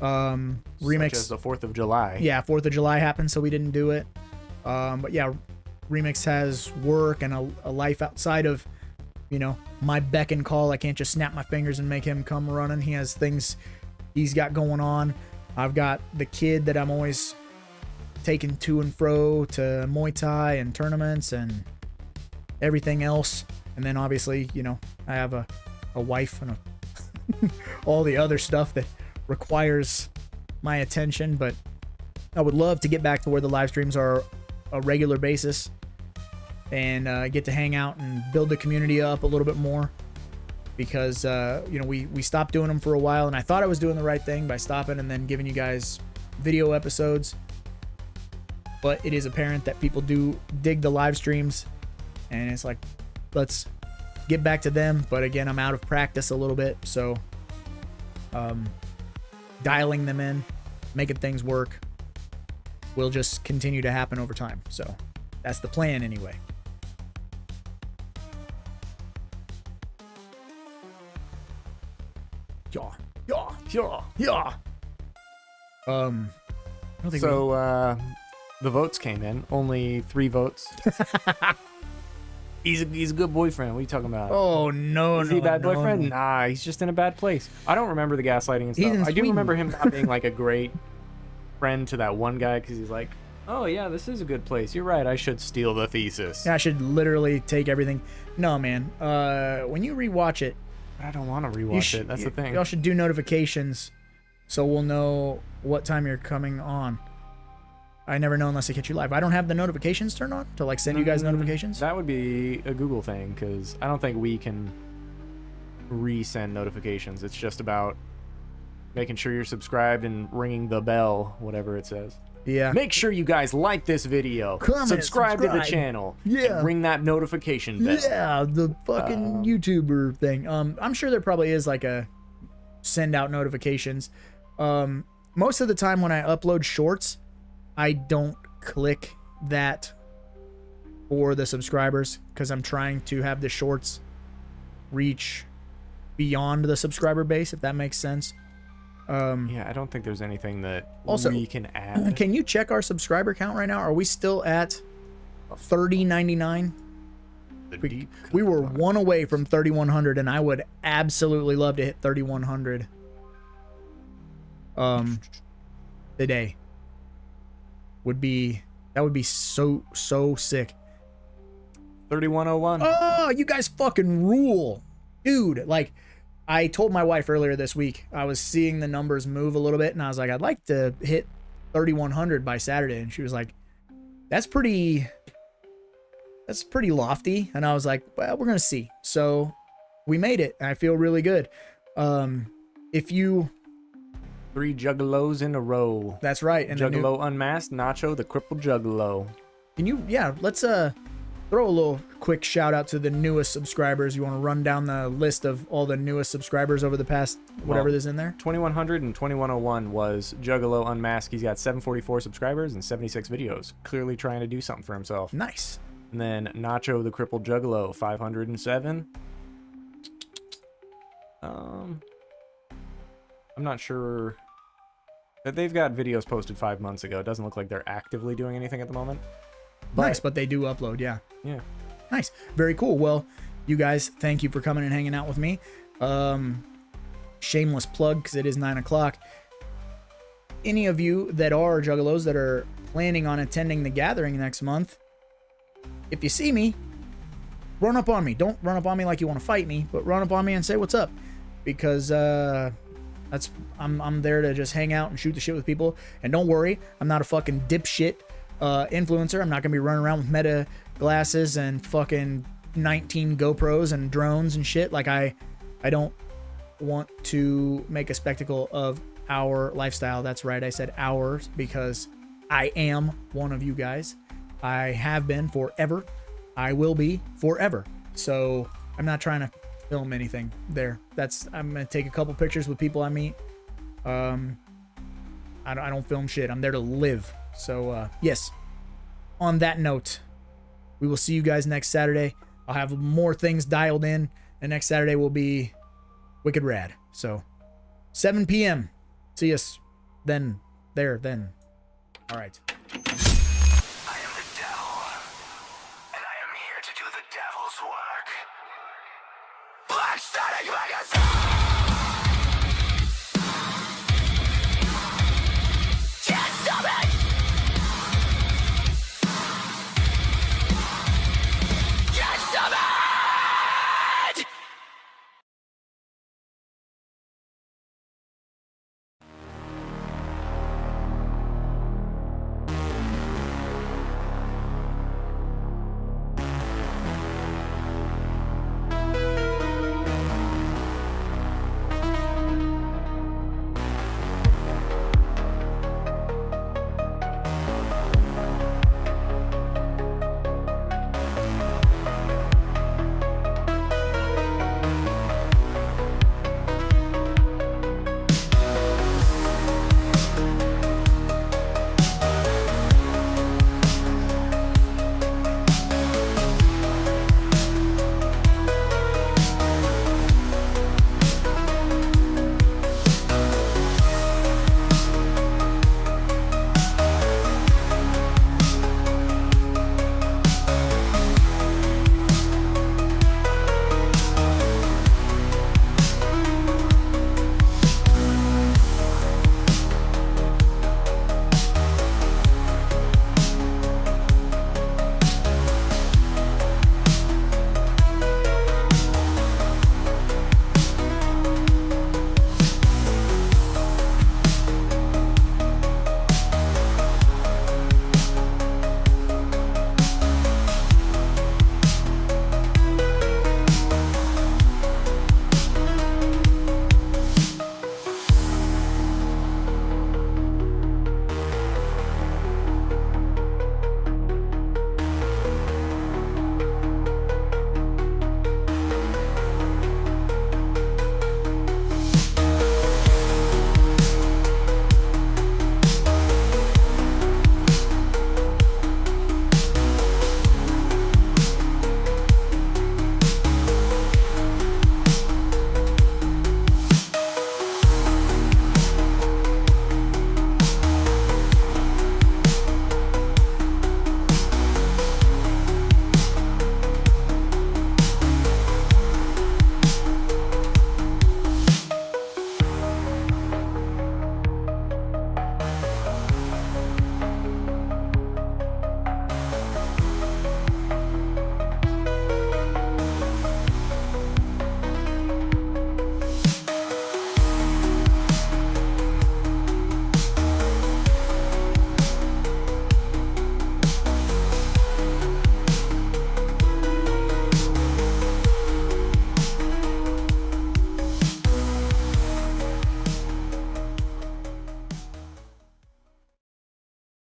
Remix. Such as the 4th of July. Yeah, 4th of July happened, so we didn't do it. But yeah, Remix has work and a life outside of, you know, my beck and call. I can't just snap my fingers and make him come running. He has things he's got going on. I've got the kid that I'm always taking to and fro to Muay Thai and tournaments and everything else. And then obviously, you know, I have a wife and all the other stuff that requires my attention. But I would love to get back to where the live streams are a regular basis and get to hang out and build the community up a little bit more, because you know, we stopped doing them for a while, and I thought I was doing the right thing by stopping and then giving you guys video episodes, but it is apparent that people do dig the live streams, and it's like, let's get back to them. But again, I'm out of practice a little bit, so dialing them in, making things work will just continue to happen over time. So that's the plan anyway. Yeah. I don't think So the votes came in. Only 3 votes. He's a good boyfriend. What are you talking about? Oh no, Is he a bad boyfriend? Nah, he's just in a bad place. I don't remember the gaslighting and He's in stuff. I do Sweden. remember him not being like a great friend to that one guy, because he's like, oh yeah, this is a good place. You're right. I should steal the thesis. I should literally take everything. No, man. When you rewatch it, I don't want to rewatch it. That's the thing. Y'all should do notifications so we'll know what time you're coming on. I never know unless I catch you live. I don't have the notifications turned on to like send you guys notifications. That would be a Google thing, because I don't think we can resend notifications. It's just about making sure you're subscribed and ringing the bell, whatever it says. Yeah. Make sure you guys like this video, Comment, subscribe to the subscribe. channel, Yeah. and ring that notification bell. Yeah, the fucking YouTuber thing. I'm sure there probably is like a send out notifications. Most of the time when I upload shorts, I don't click that for the subscribers, because I'm trying to have the shorts reach beyond the subscriber base, if that makes sense. Yeah, I don't think there's anything that Also, we can add. Can you check our subscriber count right now? Are we still at 3099? We were one away from 3100, and I would absolutely love to hit 3100 today. That would be so sick. 3101. Oh, you guys fucking rule, dude. Like, I told my wife earlier this week, I was seeing the numbers move a little bit, and I was like, I'd like to hit 3100 by Saturday. And she was like, that's pretty lofty. And I was like, well, we're gonna see. So we made it, and I feel really good. If you 3 juggalos in a row. That's right. And Juggalo unmasked, Nacho the crippled juggalo. let's throw a little quick shout out to the newest subscribers. You want to run down the list of all the newest subscribers over the past whatever is in there? 2100 and 2101 was Juggalo Unmasked. He's got 744 subscribers and 76 videos. Clearly trying to do something for himself. Nice. And then Nacho the crippled juggalo, 507. I'm not sure. They've got videos posted 5 months ago. It doesn't look like they're actively doing anything at the moment. Nice, but they do upload, yeah. Yeah. Nice. Very cool. Well, you guys, thank you for coming and hanging out with me. Shameless plug, because it is 9 o'clock. Any of you that are juggalos that are planning on attending the gathering next month, if you see me, run up on me. Don't run up on me like you want to fight me, but run up on me and say what's up, because I'm there to just hang out and shoot the shit with people. And don't worry, I'm not a fucking dipshit influencer. I'm not gonna be running around with meta glasses and fucking 19 GoPros and drones and shit. Like, I don't want to make a spectacle of our lifestyle. That's right, I said ours, because I am one of you guys. I have been forever. I will be forever. So I'm not trying to film anything there. I'm gonna take a couple pictures with people I meet. I don't film shit. I'm there to live. So yes, on that note, we will see you guys next Saturday. I'll have more things dialed in and next Saturday will be wicked rad. So 7 p.m. See us then. There then. All right. I am the devil, and I am here to do the devil's work. Black static magazine!